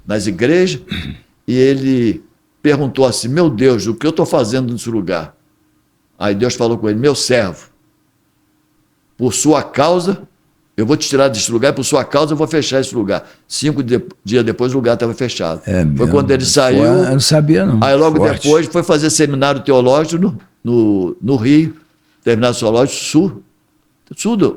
nas igrejas, e ele perguntou assim, meu Deus, o que eu estou fazendo nesse lugar? Aí Deus falou com ele, meu servo, por sua causa, eu vou te tirar desse lugar, por sua causa eu vou fechar esse lugar. 5 dias depois o lugar estava fechado. Foi quando ele saiu. Eu não sabia, não. Aí logo depois foi fazer seminário teológico no Rio, seminário teológico sul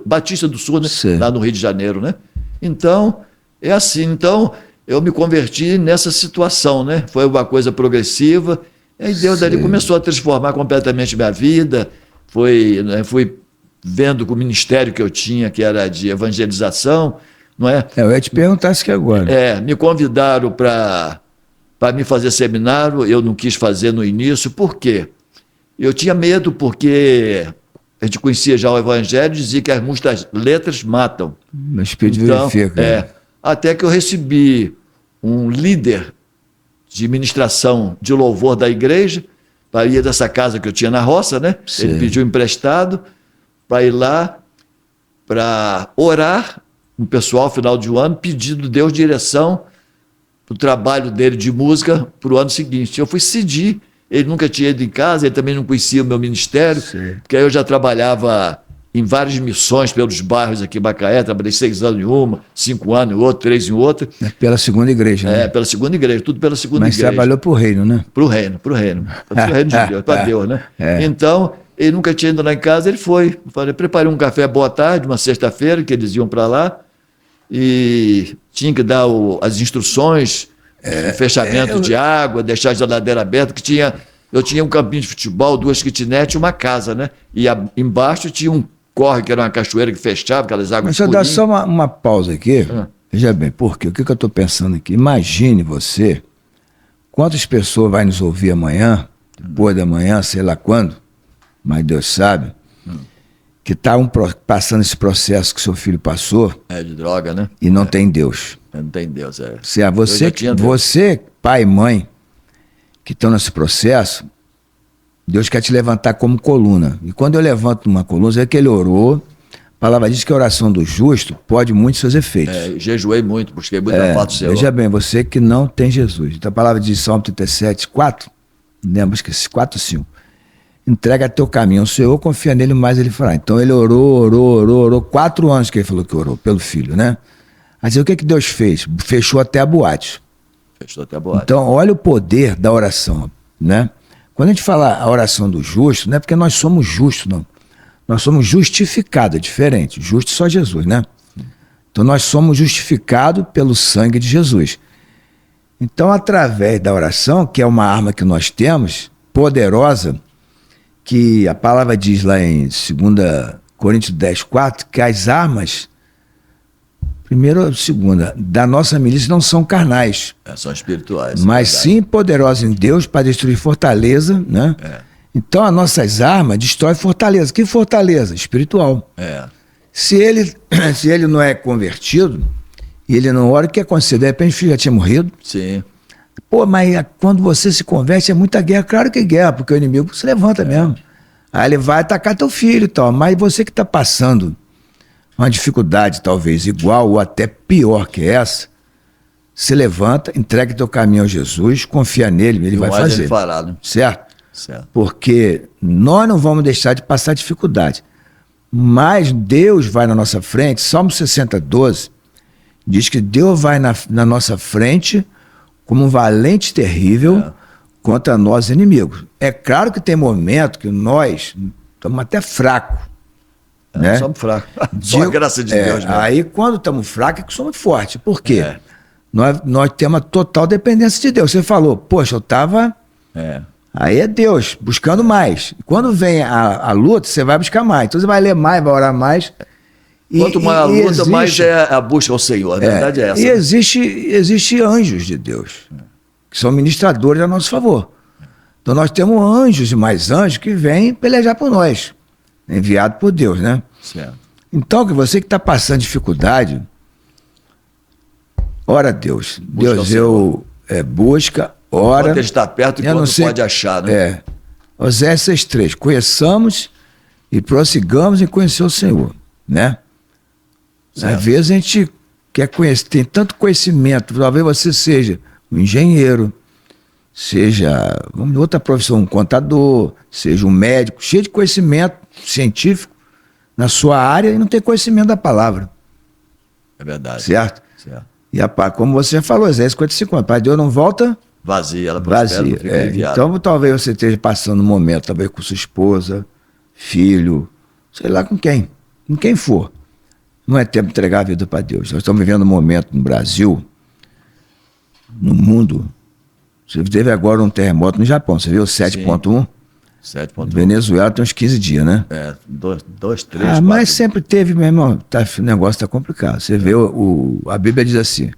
Batista do Sul, né? Lá no Rio de Janeiro, né? Então, é assim. Então, eu me converti nessa situação, né? Foi uma coisa progressiva, e aí Deus dali começou a transformar completamente minha vida, fui vendo que o ministério que eu tinha, que era de evangelização, não é? Eu ia te perguntar isso aqui agora. Me convidaram para me fazer seminário, eu não quis fazer no início, por quê? Eu tinha medo porque a gente conhecia já o evangelho, dizia que muitas letras matam. O Espírito verifica. Até que eu recebi um líder de ministração de louvor da igreja, para ir dessa casa que eu tinha na roça, né? Sim. Ele pediu emprestado para ir lá para orar com o pessoal final de um ano, pedindo Deus direção para o trabalho dele de música para o ano seguinte. Eu fui cedir, ele nunca tinha ido em casa, ele também não conhecia o meu ministério, Sim. porque aí eu já trabalhava em várias missões pelos bairros aqui em Macaé, trabalhei 6 anos em uma, 5 anos em outra, 3 em outra. Pela segunda igreja, né? Pela segunda igreja, tudo pela segunda Mas igreja. Mas trabalhou para o reino, né? Para o reino. Para o reino de Deus, para Deus, né? Então, ele nunca tinha ido lá em casa, ele foi. Eu falei, preparei um café boa tarde, uma sexta-feira, que eles iam para lá, e tinha que dar as instruções, fechamento de água, deixar a geladeira aberta, que eu tinha um campinho de futebol, 2 kitnets e uma casa, né? E embaixo tinha um córrego, que era uma cachoeira que fechava, aquelas águas. Mas deixa eu dar só uma pausa aqui. Veja bem, por quê? O que eu estou pensando aqui? Imagine você, quantas pessoas vai nos ouvir amanhã, depois da manhã, sei lá quando, mas Deus sabe, que está passando esse processo que seu filho passou. De droga, né? E não tem Deus. Não tem Deus, Você, pai e mãe, que estão nesse processo, Deus quer te levantar como coluna. E quando eu levanto uma coluna, é que ele orou. A palavra diz que a oração do justo pode muito seus efeitos. Jejuei muito, busquei muita foto seu. Veja bem, você que não tem Jesus. Então a palavra diz Salmo 37, 4, lembra, esqueci, 4 ou 5. Entrega teu caminho ao Senhor, confia nele, mais ele fará. Então ele orou. 4 anos que ele falou que orou, pelo filho, né? Mas o que Deus fez? Fechou até a boate. Então olha o poder da oração, né? Quando a gente fala a oração do justo, não é porque nós somos justos, não. Nós somos justificados, é diferente. Justo só Jesus, né? Então nós somos justificados pelo sangue de Jesus. Então, através da oração, que é uma arma que nós temos, poderosa, que a palavra diz lá em 2 Coríntios 10, 4, que as armas, primeira ou segunda, da nossa milícia não são carnais. São espirituais. Mas sim poderosas em Deus para destruir fortaleza, né? Então, as nossas armas destroem fortaleza. Que fortaleza? Espiritual. Se ele não é convertido, e ele não ora, o que aconteceu? De repente o filho já tinha morrido. Sim. Pô, mas quando você se converte é muita guerra. Claro que é guerra, porque o inimigo se levanta mesmo. Aí ele vai atacar teu filho e tal. Mas você que está passando uma dificuldade talvez igual ou até pior que essa, se levanta, entrega teu caminho a Jesus, confia nele, ele vai fazer. Ele fará, né? Certo? Porque nós não vamos deixar de passar dificuldade. Mas Deus vai na nossa frente. Salmo 60, 12 diz que Deus vai na nossa frente como um valente terrível contra nós inimigos. É claro que tem momento que nós estamos até fracos. Né? Somos fracos. Só a graça de Deus. Mesmo. Aí quando estamos fracos é que somos fortes. Por quê? Nós temos a total dependência de Deus. Você falou, poxa, eu estava... Aí é Deus, buscando mais. Quando vem a luta, você vai buscar mais. Então você vai ler mais, vai orar mais. Quanto mais a luta, mais é a busca ao Senhor. A verdade é essa. E existe anjos de Deus, que são ministradores a nosso favor. Então nós temos anjos e mais anjos que vêm pelejar por nós, enviado por Deus, né? Certo. Então, que você que está passando dificuldade, ora a Deus. Deus, busca, ora. Quando ele está perto e quando pode achar, né? Oséias 6,3. Conheçamos e prossigamos em conhecer o Senhor, né? Certo. Às vezes a gente quer conhecer, tem tanto conhecimento, talvez você seja um engenheiro, seja outra profissão, um contador, seja um médico, cheio de conhecimento científico na sua área e não tem conhecimento da palavra. É verdade. Certo? E como você falou, Oséias 55 anos, Pai Deus não volta vazia, ela prospera, não fica enviada. Então talvez você esteja passando um momento, talvez com sua esposa, filho, sei lá com quem for. Não é tempo de entregar a vida para Deus. Nós estamos vivendo um momento no Brasil no mundo. Você teve agora um terremoto no Japão, você viu? 7.1? 7.1. Venezuela tem uns 15 dias, né? Dois, três, mas 4. sempre teve, meu irmão. O negócio está complicado. Você vê, a Bíblia diz assim: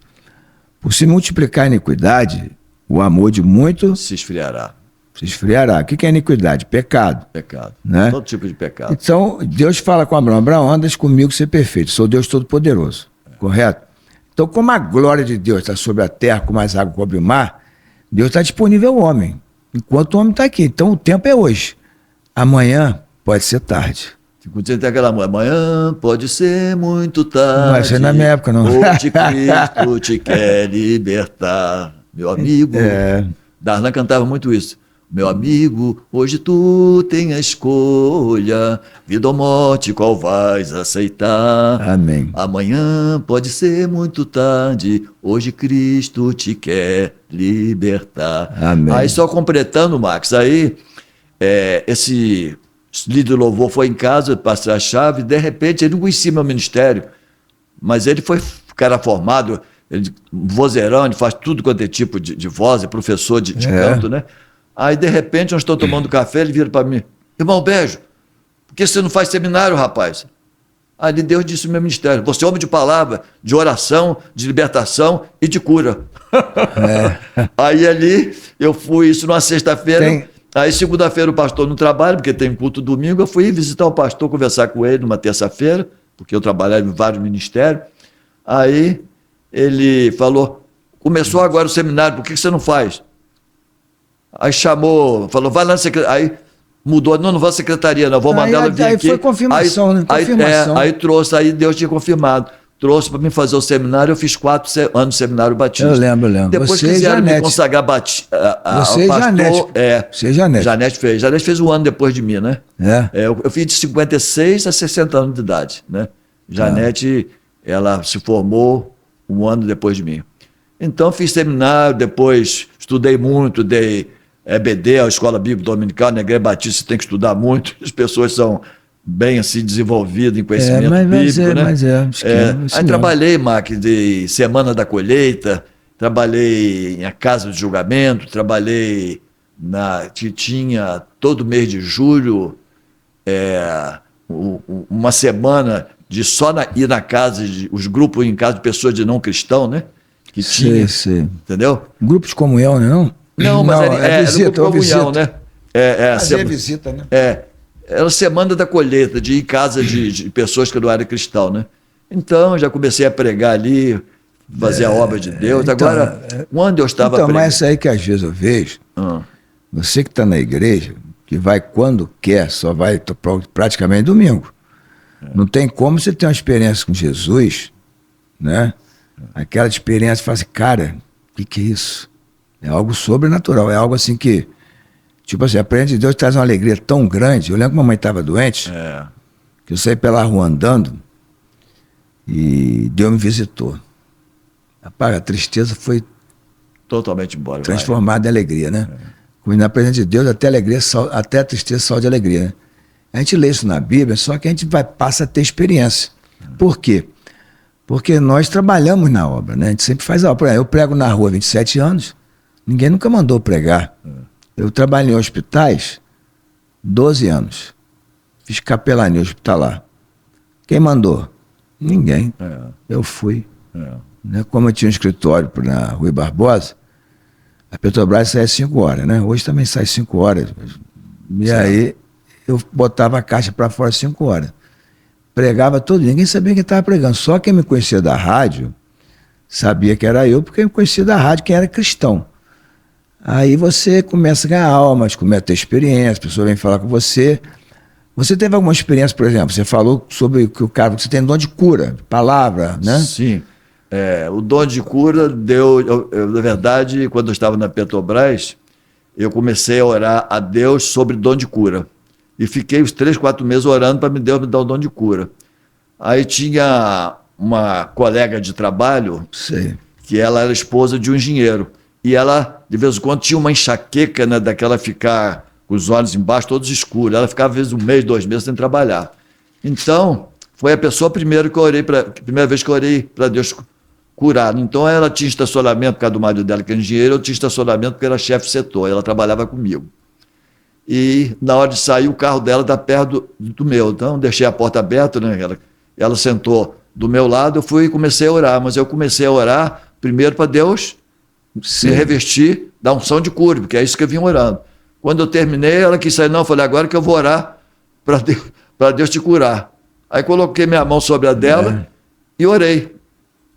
por se multiplicar a iniquidade, o amor de muito Se esfriará. se esfriará. O que é iniquidade? Pecado. Pecado. Né? Todo tipo de pecado. Então, Deus fala com Abraão: Abraão, andas comigo ser perfeito. Sou Deus Todo-Poderoso. Correto? Então, como a glória de Deus está sobre a terra, como as águas cobrem o mar, Deus está disponível ao homem, enquanto o homem está aqui. Então, o tempo é hoje. Amanhã pode ser tarde. Você tem aquela música, amanhã pode ser muito tarde. Não, isso aí não é minha época, não. Hoje Cristo te quer libertar. Meu amigo. Darlan cantava muito isso. Meu amigo, hoje tu tem a escolha, vida ou morte, qual vais aceitar? Amém. Amanhã pode ser muito tarde, hoje Cristo te quer libertar. Amém. Aí só completando, Max, aí esse líder de louvor foi em casa, passou a chave, de repente ele não conhecia meu ministério, mas ele foi cara formado, ele vozeirão, ele faz tudo quanto é tipo de voz, é professor de canto, né? Aí, de repente, nós estamos tomando café, ele vira para mim: irmão Bejo, por que você não faz seminário, rapaz? Aí Deus disse no meu ministério: você é homem de palavra, de oração, de libertação e de cura. Aí ali, eu fui, isso numa sexta-feira. Aí, segunda-feira, o pastor no trabalho, porque tem culto domingo, eu fui visitar o pastor, conversar com ele numa terça-feira, porque eu trabalhava em vários ministérios. Aí, ele falou: começou agora o seminário, por que você não faz? Aí chamou, falou: vai lá na secretaria. Aí mudou: não vou à secretaria, não, vou mandar ela vir aqui. Aí foi confirmação, né? Confirmação. Aí trouxe, aí Deus tinha confirmado. Trouxe para mim fazer o seminário, eu fiz 4 anos de seminário batista. Eu lembro. Depois você quiseram me Janete. consagrar ao pastor. Janete. Você Janete fez. Janete fez um ano depois de mim, né? Eu fiz de 56 a 60 anos de idade, né? Janete, ela se formou um ano depois de mim. Então fiz seminário, depois estudei muito, dei EBD, a Escola Bíblica Dominical, na Igreja Batista você tem que estudar muito, as pessoas são bem assim desenvolvidas em conhecimento bíblico, né? Aí trabalhei, Mac, de Semana da Colheita, trabalhei em Casa de Julgamento, trabalhei que tinha todo mês de julho, uma semana de só ir na casa, os grupos em casa de pessoas de não cristão, né? Que tinha, entendeu? Grupo de comunhão, não? Não, mas é visita, grupo de comunhão, né? Visita, né? Era Semana da Colheita, de ir em casa de pessoas que não eram cristão, né? Então, já comecei a pregar ali, fazer a obra de Deus. Agora, quando eu estava pregando... Mas isso aí que às vezes eu vejo, você que está na igreja, que vai quando quer, só vai praticamente domingo. Não tem como você ter uma experiência com Jesus, né? Aquela experiência, fala assim, cara, o que é isso? É algo sobrenatural, é algo assim que, tipo assim, a presença de Deus traz uma alegria tão grande. Eu lembro que mamãe estava doente, que eu saí pela rua andando e Deus me visitou. Rapaz, a tristeza foi totalmente embora, transformada em alegria, né? Na presença de Deus, até a tristeza salva de alegria, né? A gente lê isso na Bíblia, só que a gente passa a ter experiência. Por quê? Porque nós trabalhamos na obra, né? A gente sempre faz a obra. Eu prego na rua há 27 anos, ninguém nunca mandou pregar. Eu trabalhei em hospitais 12 anos. Fiz capelania hospitalar. Quem mandou? Ninguém. Eu fui. Né? Como eu tinha um escritório na Rui Barbosa, a Petrobras saía às 5 horas, né? Hoje também sai às 5 horas. E aí eu botava a caixa para fora às 5 horas. Pregava todo dia, ninguém sabia quem estava pregando. Só quem me conhecia da rádio sabia que era eu, porque me conhecia da rádio quem era cristão. Aí você começa a ganhar almas, começa a ter experiência, a pessoa vem falar com você. Você teve alguma experiência, por exemplo, você falou sobre que o cara, você tem dom de cura, de palavra, né? Sim. O dom de cura deu, na verdade, quando eu estava na Petrobras, eu comecei a orar a Deus sobre dom de cura. E fiquei os 3, 4 meses orando para Deus me dar o dom de cura. Aí tinha uma colega de trabalho, que ela era esposa de um engenheiro. E ela, de vez em quando, tinha uma enxaqueca, né, daquela ficar com os olhos embaixo, todos escuros. Ela ficava, às vezes, 1 mês, 2 meses sem trabalhar. Então, foi a primeira vez que eu orei para Deus curar. Então ela tinha estacionamento por causa do marido dela, que era engenheiro, eu tinha estacionamento porque era chefe de setor, ela trabalhava comigo. E na hora de sair, o carro dela está perto do meu. Então, deixei a porta aberta, né? Ela sentou do meu lado, eu fui e comecei a orar. Mas eu comecei a orar primeiro para Deus se revestir da unção de cura, porque é isso que eu vim orando. Quando eu terminei, ela quis sair, não, eu falei, agora que eu vou orar para Deus te curar. Aí coloquei minha mão sobre a dela e orei.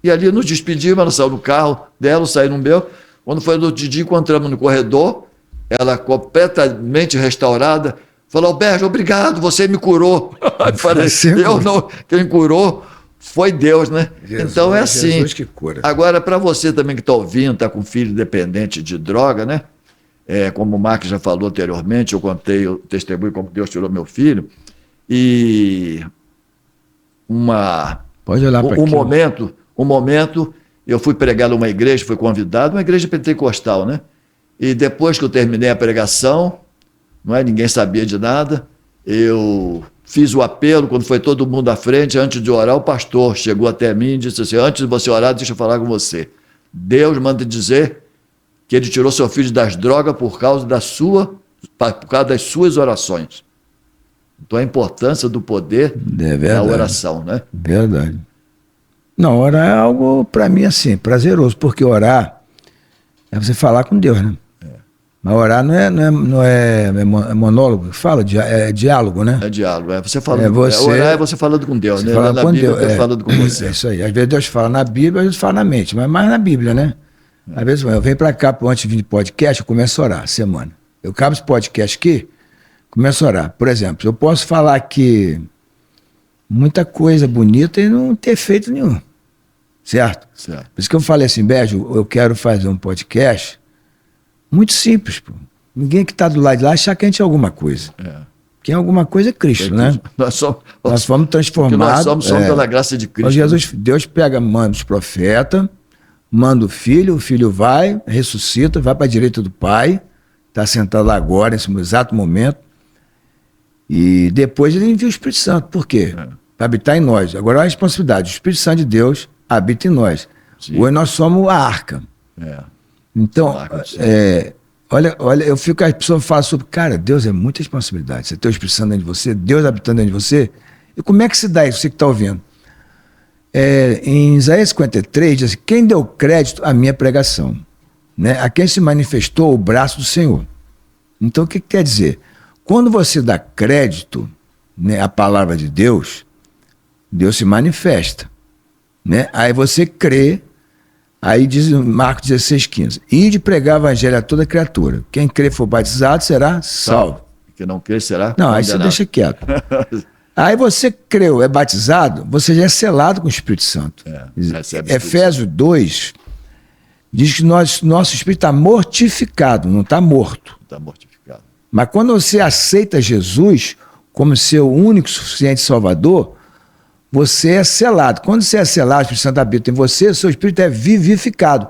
E ali nos despedimos, ela saiu do carro dela, eu saí no meu. Quando foi no outro dia, encontramos no corredor, ela completamente restaurada, falou, Alberto, obrigado, você me curou. Aí falei, eu não, quem curou foi Deus, né? Jesus, então é assim. Jesus que cura. Agora, para você também que está ouvindo, está com filho dependente de droga, né? Como o Marcos já falou anteriormente, eu contei o testemunho como Deus tirou meu filho. E Pode olhar para um momento, eu fui pregar numa igreja, fui convidado, uma igreja pentecostal, né? E depois que eu terminei a pregação, ninguém sabia de nada, eu fiz o apelo, quando foi todo mundo à frente, antes de orar, o pastor chegou até mim e disse assim, antes de você orar, deixa eu falar com você. Deus manda dizer que ele tirou seu filho das drogas por causa das suas orações. Então a importância do poder da oração, né? Verdade. Não, orar é algo, para mim, assim, prazeroso, porque orar é você falar com Deus, né? Mas orar não é monólogo, fala, é diálogo, né? É diálogo, você falando, orar é você falando com Deus, né? Falando com Deus, Deus falando com você. É isso aí. Às vezes Deus fala na Bíblia, às vezes fala na mente, mas mais na Bíblia, né? Às vezes eu venho para cá, antes de vir de podcast, eu começo a orar, semana. Eu acabo esse podcast aqui, começo a orar. Por exemplo, eu posso falar aqui muita coisa bonita e não ter feito nenhum. Certo? Por isso que eu falei assim, Bérgio, eu quero fazer um podcast muito simples, pô. Ninguém que está do lado de lá achar que a gente é alguma coisa. Quem é alguma coisa é Cristo, né? Nós fomos transformados. Nós somos pela graça de Cristo. Jesus, Deus manda os profetas, manda o filho vai, ressuscita, vai para a direita do Pai, está sentado lá agora, nesse exato momento, e depois ele envia o Espírito Santo. Por quê? Para habitar em nós. Agora a responsabilidade, o Espírito Santo de Deus habita em nós. Sim. Hoje nós somos a arca. Então, olha, eu fico, as pessoas falam sobre, cara, Deus é muita responsabilidade. Você tem o Espírito Santo dentro de você, Deus habitando dentro de você. E como é que se dá isso, você que está ouvindo? Em Isaías 53, diz assim, quem deu crédito à minha pregação? Né? A quem se manifestou o braço do Senhor. Então, o que quer dizer? Quando você dá crédito, né, à palavra de Deus, Deus se manifesta. Né? Aí você crê. Aí diz Marcos 16,15. Ide pregar o evangelho a toda criatura. Quem crê for batizado será salvo. Quem não crê será condenado. Não, aí você deixa quieto. Aí você creu, é batizado, você já é selado com o Espírito Santo. Efésios 2 diz que nosso espírito está mortificado, não está morto. Está mortificado. Mas quando você aceita Jesus como seu único, suficiente Salvador, você é selado. Quando você é selado, o Espírito Santo habita em você, seu espírito é vivificado.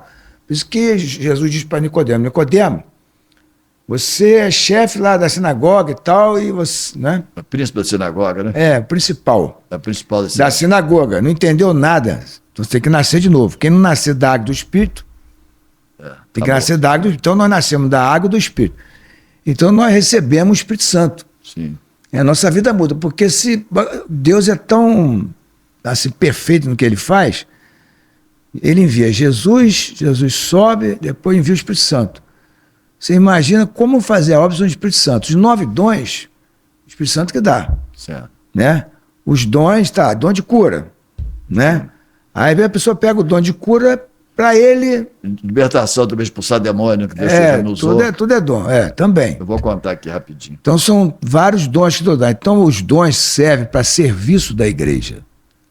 Por isso que Jesus diz para Nicodemo, Nicodemo, você é chefe lá da sinagoga e tal, e você, né? O príncipe da sinagoga, né? O principal. É o principal da sinagoga. Não entendeu nada. Então você tem que nascer de novo. Quem não nascer da água do Espírito, tem que nascer da água do Espírito. Então nós nascemos da água do Espírito. Então nós recebemos o Espírito Santo. Sim. A nossa vida muda, porque se Deus é tão assim, perfeito no que ele faz, ele envia Jesus sobe, depois envia o Espírito Santo. Você imagina como fazer a obra do Espírito Santo. Os 9 dons, o Espírito Santo que dá. Certo. Né? Os dons, dom de cura. Né? Aí a pessoa pega o dom de cura para ele... Libertação também, expulsar demônio, que Deus já nos usou. Tudo é dom, também. Eu vou contar aqui rapidinho. Então são vários dons que Deus dá. Então os dons servem para serviço da igreja.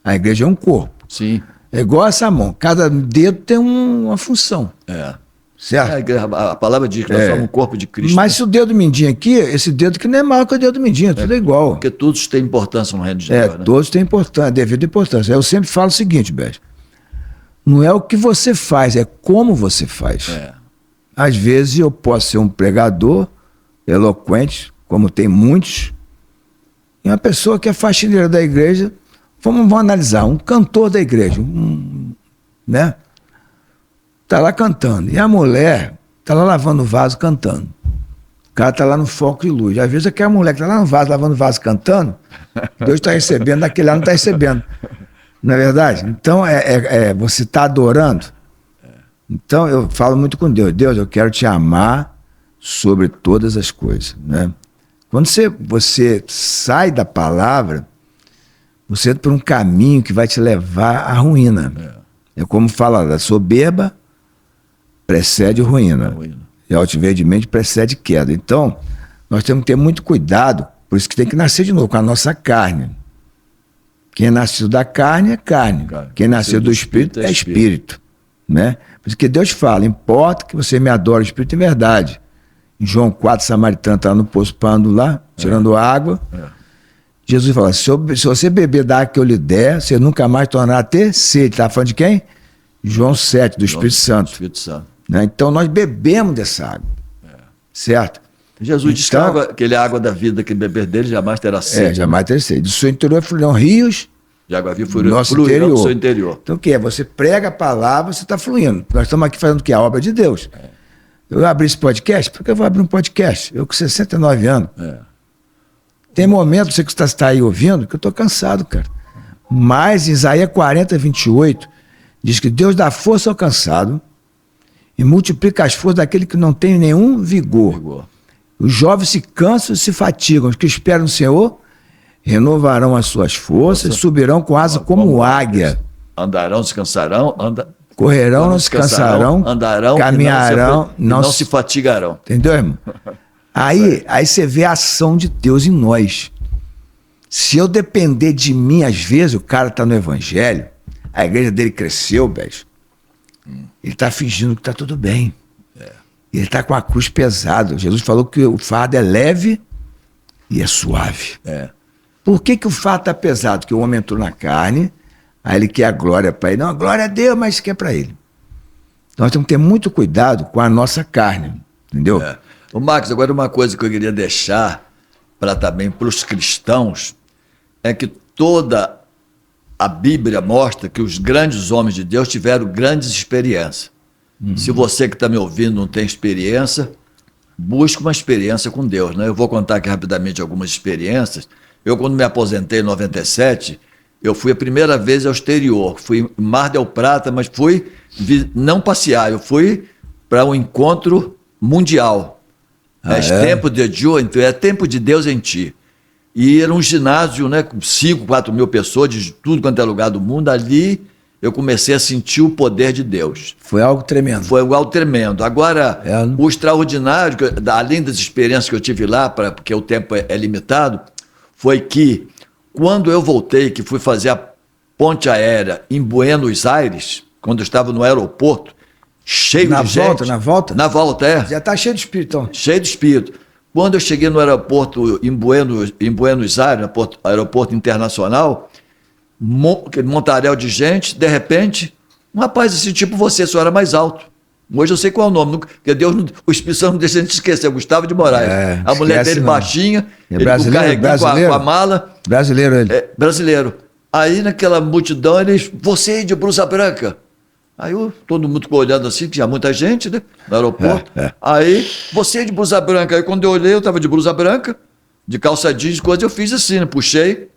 A igreja é um corpo. Sim. É igual essa mão. Cada dedo tem uma função. Certo? A palavra diz que nós somos um corpo de Cristo. Mas se o dedo mindinho aqui, esse dedo aqui não é maior que o dedo mindinho, tudo é igual. Porque todos têm importância no reino de Deus, né? Todos têm importância, devido importância. Eu sempre falo o seguinte, Beth, não é o que você faz, é como você faz. Às vezes eu posso ser um pregador eloquente, como tem muitos, e uma pessoa que é faxineira da igreja, vamos analisar, um cantor da igreja, né? tá lá cantando. E a mulher tá lá lavando o vaso cantando. O cara tá lá no foco de luz. Às vezes aquela mulher que tá lá no vaso, lavando o vaso cantando, Deus está recebendo, daquele lá não está recebendo. Não é verdade? Então, você está adorando. Então, eu falo muito com Deus. Deus, eu quero te amar sobre todas as coisas. Né? Quando você sai da palavra, você entra por um caminho que vai te levar à ruína. É como fala, a soberba precede ruína. E a altivez de mente precede queda. Então, nós temos que ter muito cuidado. Por isso que tem que nascer de novo com a nossa carne. Quem nasceu da carne é carne. Quem nasceu do Espírito é Espírito. Né? Por isso que Deus fala, importa que você me adore o Espírito em verdade. Em João 4, Samaritano está no poço pando lá, tirando água. Jesus fala, se você beber da água que eu lhe der, você nunca mais tornará a ter sede. Está falando de quem? João 7, do Espírito Santo. Né? Então nós bebemos dessa água. Certo? Jesus diz que aquele água da vida que beber dele jamais terá sede. Jamais terá sede. Do seu interior fluirão rios de água viva fluirão do seu interior. Então o que é? Você prega a palavra, você está fluindo. Nós estamos aqui fazendo o que? A obra de Deus. Eu abri esse podcast, por que eu vou abrir um podcast? Eu com 69 anos. Tem momentos, você que está aí ouvindo, que eu estou cansado, cara. Mas Isaías 40, 28, diz que Deus dá força ao cansado e multiplica as forças daquele que não tem nenhum vigor. Os jovens se cansam e se fatigam. Os que esperam no Senhor renovarão as suas forças, subirão com asa como águia. Andarão, descansarão, correrão, não se cansarão, andarão, caminharão, não se fatigarão. Entendeu, irmão? Aí você vê a ação de Deus em nós. Se eu depender de mim, às vezes, o cara está no evangelho, a igreja dele cresceu, beijo. Ele está fingindo que está tudo bem. Ele está com a cruz pesada. Jesus falou que o fardo é leve e é suave. Por que o fardo está pesado? Porque o homem entrou na carne, aí ele quer a glória para ele. Não, a glória é Deus, mas quer para ele. Nós temos que ter muito cuidado com a nossa carne. Entendeu? Ô Marcos, agora uma coisa que eu queria deixar também para os cristãos é que toda a Bíblia mostra que os grandes homens de Deus tiveram grandes experiências. Se você que está me ouvindo não tem experiência, busque uma experiência com Deus. Né? Eu vou contar aqui rapidamente algumas experiências. Eu, quando me aposentei em 97, eu fui a primeira vez ao exterior. Fui em Mar del Plata, mas fui não passear, eu fui para um encontro mundial. Tempo de Deus, é tempo de Deus em ti. E era um ginásio, né, com 5, 4 mil pessoas de tudo quanto é lugar do mundo. Ali eu comecei a sentir o poder de Deus. Foi algo tremendo. Foi algo tremendo. Agora, o extraordinário, além das experiências que eu tive lá, porque o tempo é limitado, foi que quando eu voltei, que fui fazer a ponte aérea em Buenos Aires, quando eu estava no aeroporto, cheio de gente. Na volta? Na volta, Já está cheio de espírito. Então. Cheio de espírito. Quando eu cheguei no aeroporto em Buenos Aires, aeroporto internacional, montaréu de gente, de repente, um rapaz assim, tipo você, só era mais alto. Hoje eu sei qual é o nome, porque o Espírito Santo não deixa a gente esquecer, Gustavo de Moraes. A mulher dele baixinha, ele carregando com a mala. Brasileiro ele. Brasileiro. Aí naquela multidão, eles, você de blusa branca. Aí todo mundo ficou olhando assim, tinha muita gente, né, no aeroporto. Aí, você de blusa branca. Aí quando eu olhei, eu estava de blusa branca, de calça jeans, coisa, eu fiz assim, né, puxei.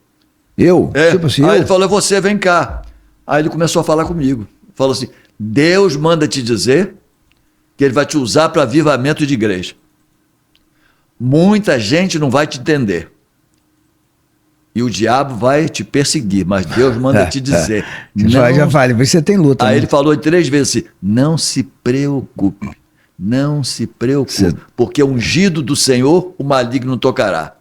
Tipo assim, Aí ele falou, você, vem cá. Aí ele começou a falar comigo. Falou assim, Deus manda te dizer que ele vai te usar para avivamento de igreja. Muita gente não vai te entender. E o diabo vai te perseguir, mas Deus manda te dizer. Já falei, você tem luta. Aí ele falou 3 vezes assim, não se preocupe, porque ungido do Senhor, o maligno não tocará.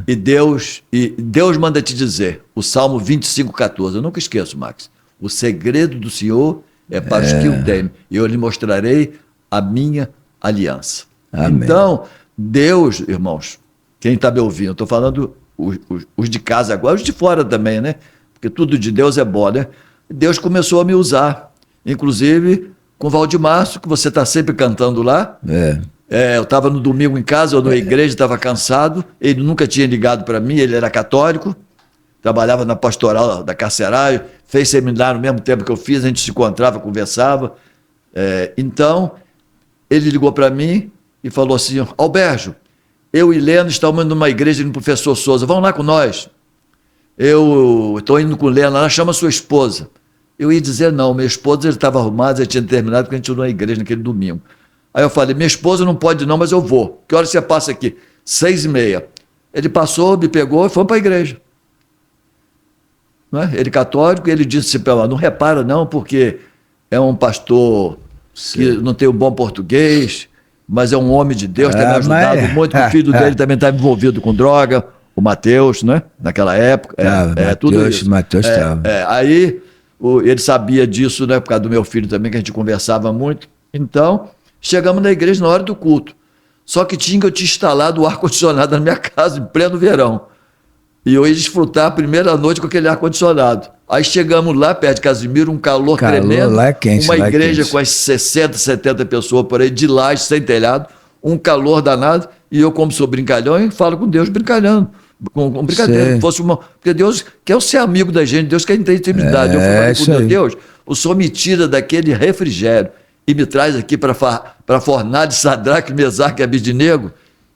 E Deus manda te dizer, o Salmo 25:14, eu nunca esqueço, Max, o segredo do Senhor é para os que o temem, e eu lhe mostrarei a minha aliança. Amém. Então, Deus, irmãos, quem está me ouvindo, eu estou falando os de casa agora, os de fora também, né? Porque tudo de Deus é bom, né? Deus começou a me usar, inclusive com o Valdemárcio, que você está sempre cantando lá. Eu estava no domingo em casa, ou na igreja, estava cansado, ele nunca tinha ligado para mim, ele era católico, trabalhava na pastoral da Carcerário, fez seminário no mesmo tempo que eu fiz, a gente se encontrava, conversava, Então, ele ligou para mim e falou assim: Alberto, eu e Leno estamos indo numa igreja do professor Souza, vão lá com nós. Eu estou indo com Leno, ela chama sua esposa. Eu ia dizer não, minha esposa estava arrumada, já tinha terminado, porque a gente ia na igreja naquele domingo. Aí eu falei, minha esposa não pode não, mas eu vou. Que hora você passa aqui? 6h30. Ele passou, me pegou e foi para a igreja. Não é? Ele católico, ele disse para ela, não repara não, porque é um pastor que não tem um bom português, mas é um homem de Deus, tem me ajudado muito, porque o filho dele também estava envolvido com droga, o Mateus, né? Naquela época. Tudo isso. Mateus estava. Aí ele sabia disso, né? Por causa do meu filho também, que a gente conversava muito. Então, chegamos na igreja na hora do culto. Só que eu tinha instalado o ar-condicionado na minha casa, em pleno verão. E eu ia desfrutar a primeira noite com aquele ar-condicionado. Aí chegamos lá, perto de Casimiro, um calor tremendo. Lá é quente, uma igreja com as 60, 70 pessoas por aí, de laje, sem telhado, um calor danado. E eu, como sou brincalhão, e falo com Deus brincalhando. Com brincadeira. Porque Deus quer ser amigo da gente, Deus quer ter intimidade. Eu falei com Deus, o Senhor me tira daquele refrigério e me traz aqui para a fornalha de Sadraque, Mesaque e Abednego.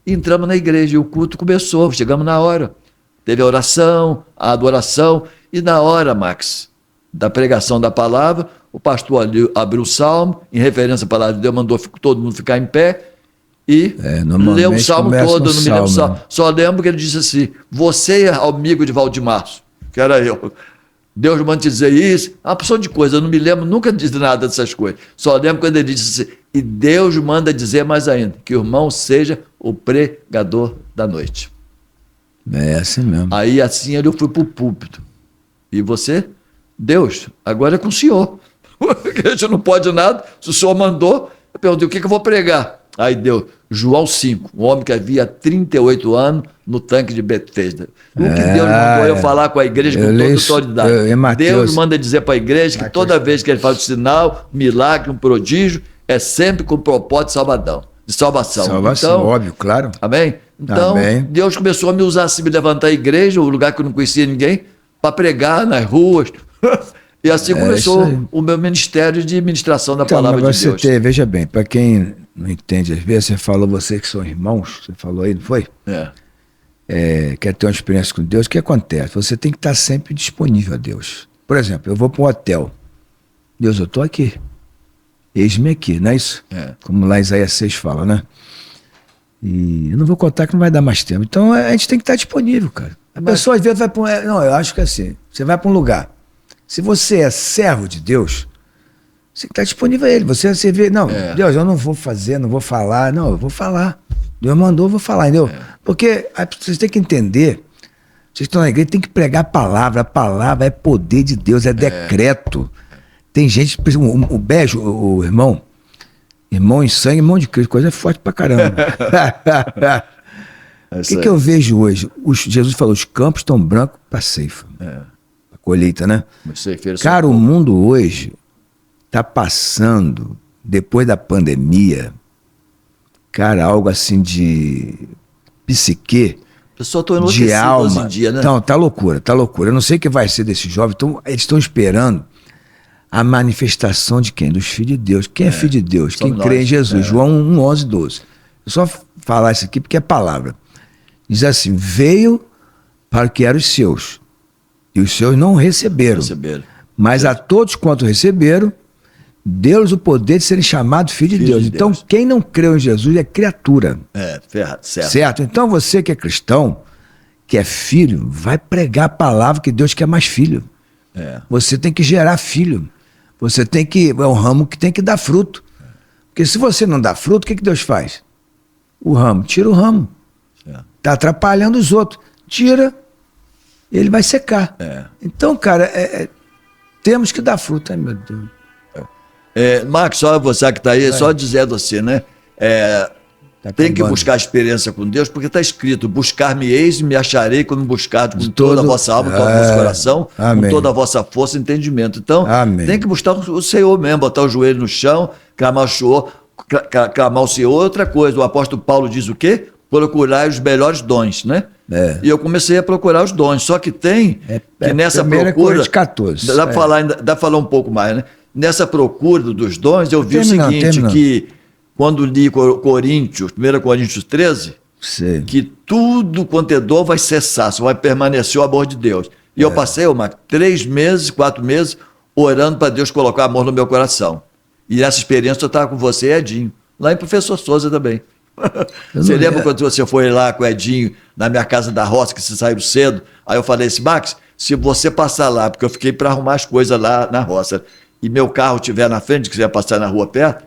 E entramos na igreja e o culto começou, chegamos na hora. Teve a oração, a adoração, e na hora, Max, da pregação da palavra, o pastor ali abriu o salmo, em referência à palavra de Deus, mandou todo mundo ficar em pé, e leu o salmo todo, não me lembro só lembro que ele disse assim, você é amigo de Valdemar, que era eu. Deus manda dizer isso, uma porção de coisa, eu não me lembro nunca de nada dessas coisas. Só lembro quando ele disse assim, e Deus manda dizer mais ainda, que o irmão seja o pregador da noite. É assim mesmo. Aí assim eu fui para o púlpito. E você? Deus, agora é com o senhor. A gente não pode nada, se o senhor mandou, eu perguntei, o que eu vou pregar? Aí deu João 5, um homem que havia 38 anos no tanque de Betesda. O que Deus mandou eu falar com a igreja com toda autoridade. Deus manda dizer para a igreja que toda vez que ele faz um sinal, milagre, um prodígio, é sempre com propósito de salvação. Então, óbvio, claro. Amém? Então, Deus começou a me usar assim, me levantar a igreja, o lugar que eu não conhecia ninguém, para pregar nas ruas. E assim começou o meu ministério de ministração da palavra de Deus. Veja bem, para quem não entende, às vezes você falou, você que são irmãos, você falou aí, não foi? Quer ter uma experiência com Deus, o que acontece? Você tem que estar sempre disponível a Deus. Por exemplo, eu vou para um hotel. Deus, eu estou aqui. Eis-me aqui, não é isso? Como lá em Isaías 6 fala, né? E eu não vou contar que não vai dar mais tempo. Então a gente tem que estar disponível, cara. A pessoa às vezes vai para um... Não, eu acho que é assim. Você vai para um lugar. Se você é servo de Deus, você tem que estar disponível a Ele. Você vê, não, Deus, eu não vou fazer, não vou falar. Não, eu vou falar. Deus mandou, eu vou falar, entendeu? Porque vocês têm que entender, vocês estão na igreja, tem que pregar a palavra é poder de Deus, é decreto. Tem gente, o Bejo, o irmão em sangue, irmão de Cristo, coisa forte pra caramba. O que eu vejo hoje? Jesus falou, os campos estão brancos para ceifa, para colheita, né? Cara, o mundo hoje está passando, depois da pandemia, cara, algo assim de psique, de alma. Hoje em dia, né? Então, tá loucura. Eu não sei o que vai ser desses jovens, eles estão esperando a manifestação de quem? Dos filhos de Deus. Quem é filho de Deus? Quem crê em Jesus. João 1, 11, 12. Eu só falar isso aqui porque é palavra. Diz assim, veio para o que eram os seus, e os seus não receberam. Mas a todos quanto receberam, deu-lhes o poder de serem chamados filhos de Deus. Então, quem não creu em Jesus é criatura. Certo? Então, você que é cristão, que é filho, vai pregar a palavra que Deus quer mais filho. Você tem que gerar filho. Você tem que... É um ramo que tem que dar fruto. Porque se você não dá fruto, o que Deus faz? O ramo. Tira o ramo. Está atrapalhando os outros. Tira, ele vai secar. Então, cara, temos que dar fruto. Ai, meu Deus. Marcos, só você que está aí, só dizendo assim, né? Tem que buscar experiência com Deus, porque está escrito, buscar-me-eis e me acharei quando me buscar com toda a vossa alma, todo o vosso coração, com toda a vossa força e entendimento. Então, tem que buscar o Senhor mesmo, botar o joelho no chão, clamar o Senhor. Outra coisa, o apóstolo Paulo diz o quê? Procurar os melhores dons, né? E eu comecei a procurar os dons, só que tem que nessa procura... 14. Dá para falar um pouco mais, né? nessa procura dos dons, eu vi o seguinte, que quando li Coríntios, 1 Coríntios 13, sei, que tudo quanto é dom vai cessar, só vai permanecer o amor de Deus. E eu passei, 3 meses, 4 meses, orando para Deus colocar amor no meu coração. E nessa experiência eu estava com você, Edinho, lá em Professor Souza também. Você lembra quando você foi lá com o Edinho, na minha casa da roça, que você saiu cedo? Aí eu falei assim, Max, se você passar lá, porque eu fiquei para arrumar as coisas lá na roça, e meu carro estiver na frente, que você ia passar na rua perto,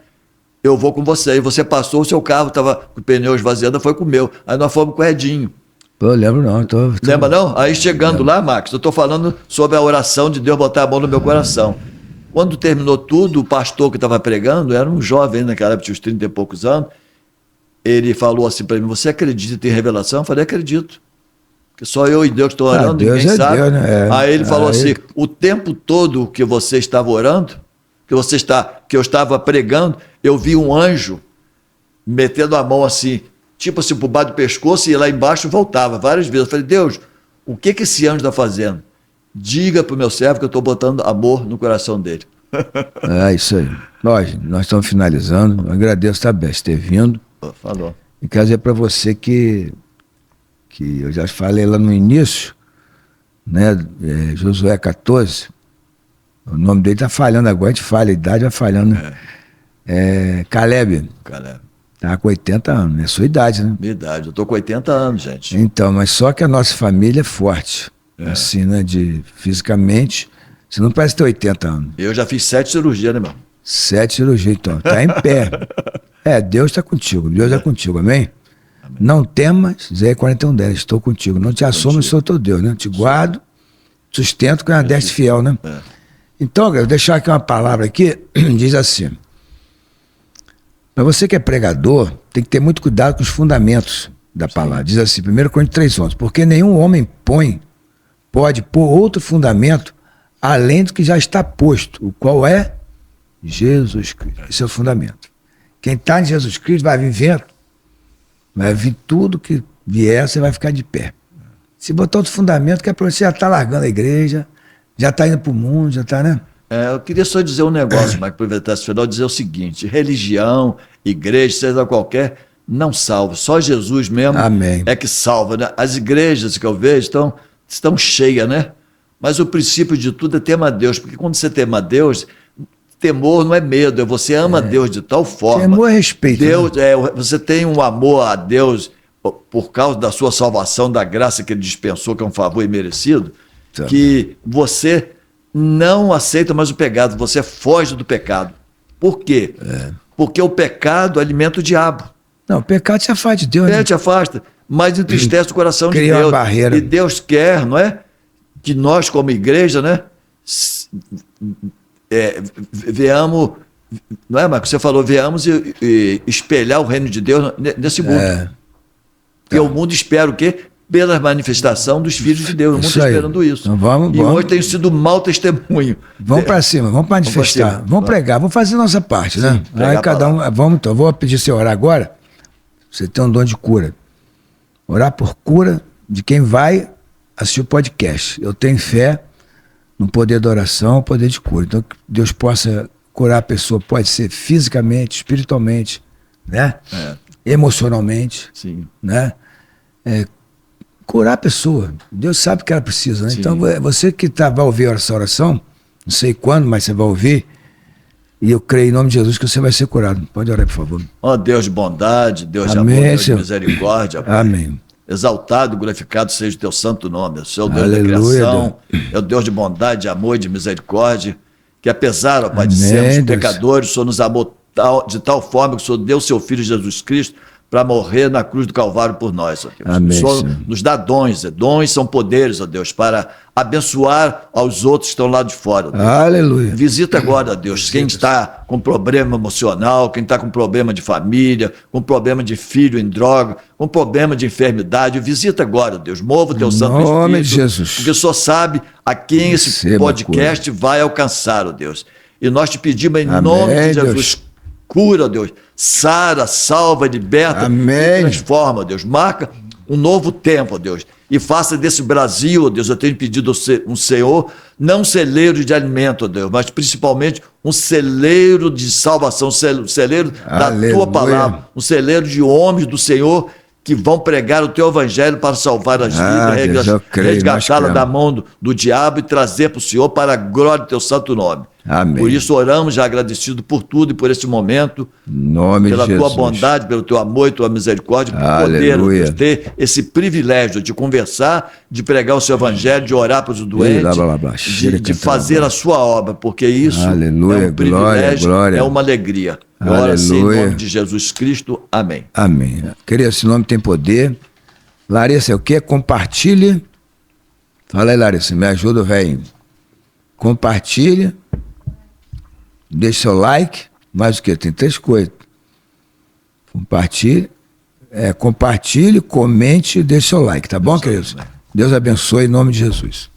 eu vou com você. E você passou, o seu carro estava com o pneu esvaziado, foi com o meu. Aí nós fomos com o Edinho. Pô, eu lembro não. Lembra não? Aí chegando lá, Max, eu estou falando sobre a oração de Deus botar a mão no meu coração. Quando terminou tudo, o pastor que estava pregando, era um jovem naquela época, tinha uns 30 e poucos anos, ele falou assim para mim, você acredita em revelação? Eu falei, acredito. Porque só eu e Deus estou orando, Deus ninguém sabe. Deus, né? Aí ele falou assim, o tempo todo que você estava orando, que eu estava pregando, eu vi um anjo metendo a mão assim, tipo assim, por baixo do pescoço, e lá embaixo voltava várias vezes. Eu falei, Deus, o que esse anjo está fazendo? Diga para o meu servo que eu estou botando amor no coração dele. É isso aí. Nós estamos finalizando. Eu agradeço, tá, Bess, ter vindo. Falou. E quero dizer para você que eu já falei lá no início, né? Josué 14, o nome dele está falhando agora, a gente fala, a idade vai falhando. Caleb. Tá com 80 anos, é sua idade, né? Minha idade, eu estou com 80 anos, gente. Então, mas só que a nossa família é forte, assim, né? Fisicamente, você não parece ter 80 anos. Eu já fiz 7 cirurgias, né, meu? 7 cirurgias, então, tá em pé. Deus está contigo, Deus é contigo, amém? Não temas, Isaías 41:10, estou contigo. Não te assumo, sou teu Deus, né? Te guardo, sustento com a desce fiel, né? Então, eu vou deixar aqui uma palavra aqui, diz assim, para você que é pregador, tem que ter muito cuidado com os fundamentos da palavra. Diz assim, 1 Coríntios 3:11, porque nenhum homem pode pôr outro fundamento além do que já está posto, o qual é Jesus Cristo. Esse é o fundamento. Quem está em Jesus Cristo vai vir tudo que vier, você vai ficar de pé. Se botar outro fundamento, que é para você já estar largando a igreja, já está indo para o mundo, já está, né? Eu queria só dizer um negócio, mas aproveitar esse final, dizer o seguinte, religião, igreja, seja qualquer, não salva. Só Jesus mesmo é que salva, né? As igrejas que eu vejo estão cheias, né? Mas o princípio de tudo é temor a Deus, porque quando você tema a Deus, temor não é medo, é você ama Deus de tal forma. Temor é respeito. Deus, você tem um amor a Deus por causa da sua salvação, da graça que Ele dispensou, que é um favor imerecido, que você não aceita mais o pecado, você foge do pecado. Por quê? Porque o pecado alimenta o diabo. Não, o pecado te afasta de Deus. Te afasta, mas entristece o coração de Cria Deus. uma barreira. E Deus quer, não é? Que nós, como igreja, né? Veamos, não é, Marcos? Você falou, veamos e espelhar o reino de Deus nesse mundo. Porque o mundo espera o quê? Pela manifestação dos filhos de Deus. O mundo está esperando isso. Então vamos. Hoje tem sido mau testemunho. Vamos para cima, vamos manifestar. Vamos pregar, vamos fazer a nossa parte, né? Aí cada um. Vamos então, vou pedir você orar agora. Você tem um dom de cura. Orar por cura de quem vai assistir o podcast. Eu tenho fé no poder da oração, o poder de cura. Então, que Deus possa curar a pessoa, pode ser fisicamente, espiritualmente, né? Emocionalmente, né? Curar a pessoa. Deus sabe o que ela precisa, né? Então, você que vai ouvir essa oração, não sei quando, mas você vai ouvir, e eu creio em nome de Jesus que você vai ser curado. Pode orar, por favor. Ó Deus de bondade, Deus de amor, Deus de misericórdia. Amém. Exaltado e glorificado seja o teu santo nome. O Senhor Deus da criação, é o Deus de bondade, de amor e de misericórdia, que apesar, ó Pai, de sermos pecadores, o Senhor nos amou de tal forma que o Senhor deu o seu Filho Jesus Cristo para morrer na cruz do Calvário por nós, ó Deus. Amém, o Senhor nos dá dons, dons são poderes, ó Deus, para abençoar aos outros que estão lá de fora. Deus. Aleluia. Visita agora, Deus, quem está com problema emocional, quem está com problema de família, com problema de filho em droga, com problema de enfermidade, visita agora, Deus, mova o teu Santo Espírito. Em nome de Jesus. Porque o Senhor sabe a quem esse podcast vai alcançar, ó Deus. E nós te pedimos em nome de Jesus, Deus. Cura, Deus, sara, salva, liberta, transforma, Deus, marca um novo tempo, Deus, e faça desse Brasil, ó Deus, eu tenho pedido um Senhor, não um celeiro de alimento, ó Deus, mas principalmente um celeiro de salvação, um celeiro da tua palavra, um celeiro de homens do Senhor que vão pregar o teu evangelho para salvar as vidas, resgatá-la da mão do diabo e trazer para o Senhor para a glória do teu santo nome. Amém. Por isso oramos já agradecido por tudo e por esse momento, pela tua bondade, pelo teu amor e tua misericórdia, por poder ter esse privilégio de conversar, de pregar o seu evangelho, de orar para os doentes, de fazer a sua obra, porque isso é um privilégio, é uma alegria. Ora assim, em nome de Jesus Cristo. Amém. Amém. Querido, esse nome tem poder. Larissa, o que? Compartilhe. Fala aí, Larissa, me ajuda, velho. Compartilhe. Deixe seu like. Mais o que? Tem 3 coisas. Compartilhe. Compartilhe, comente e deixe seu like, tá bom, queridos? Deus abençoe em nome de Jesus.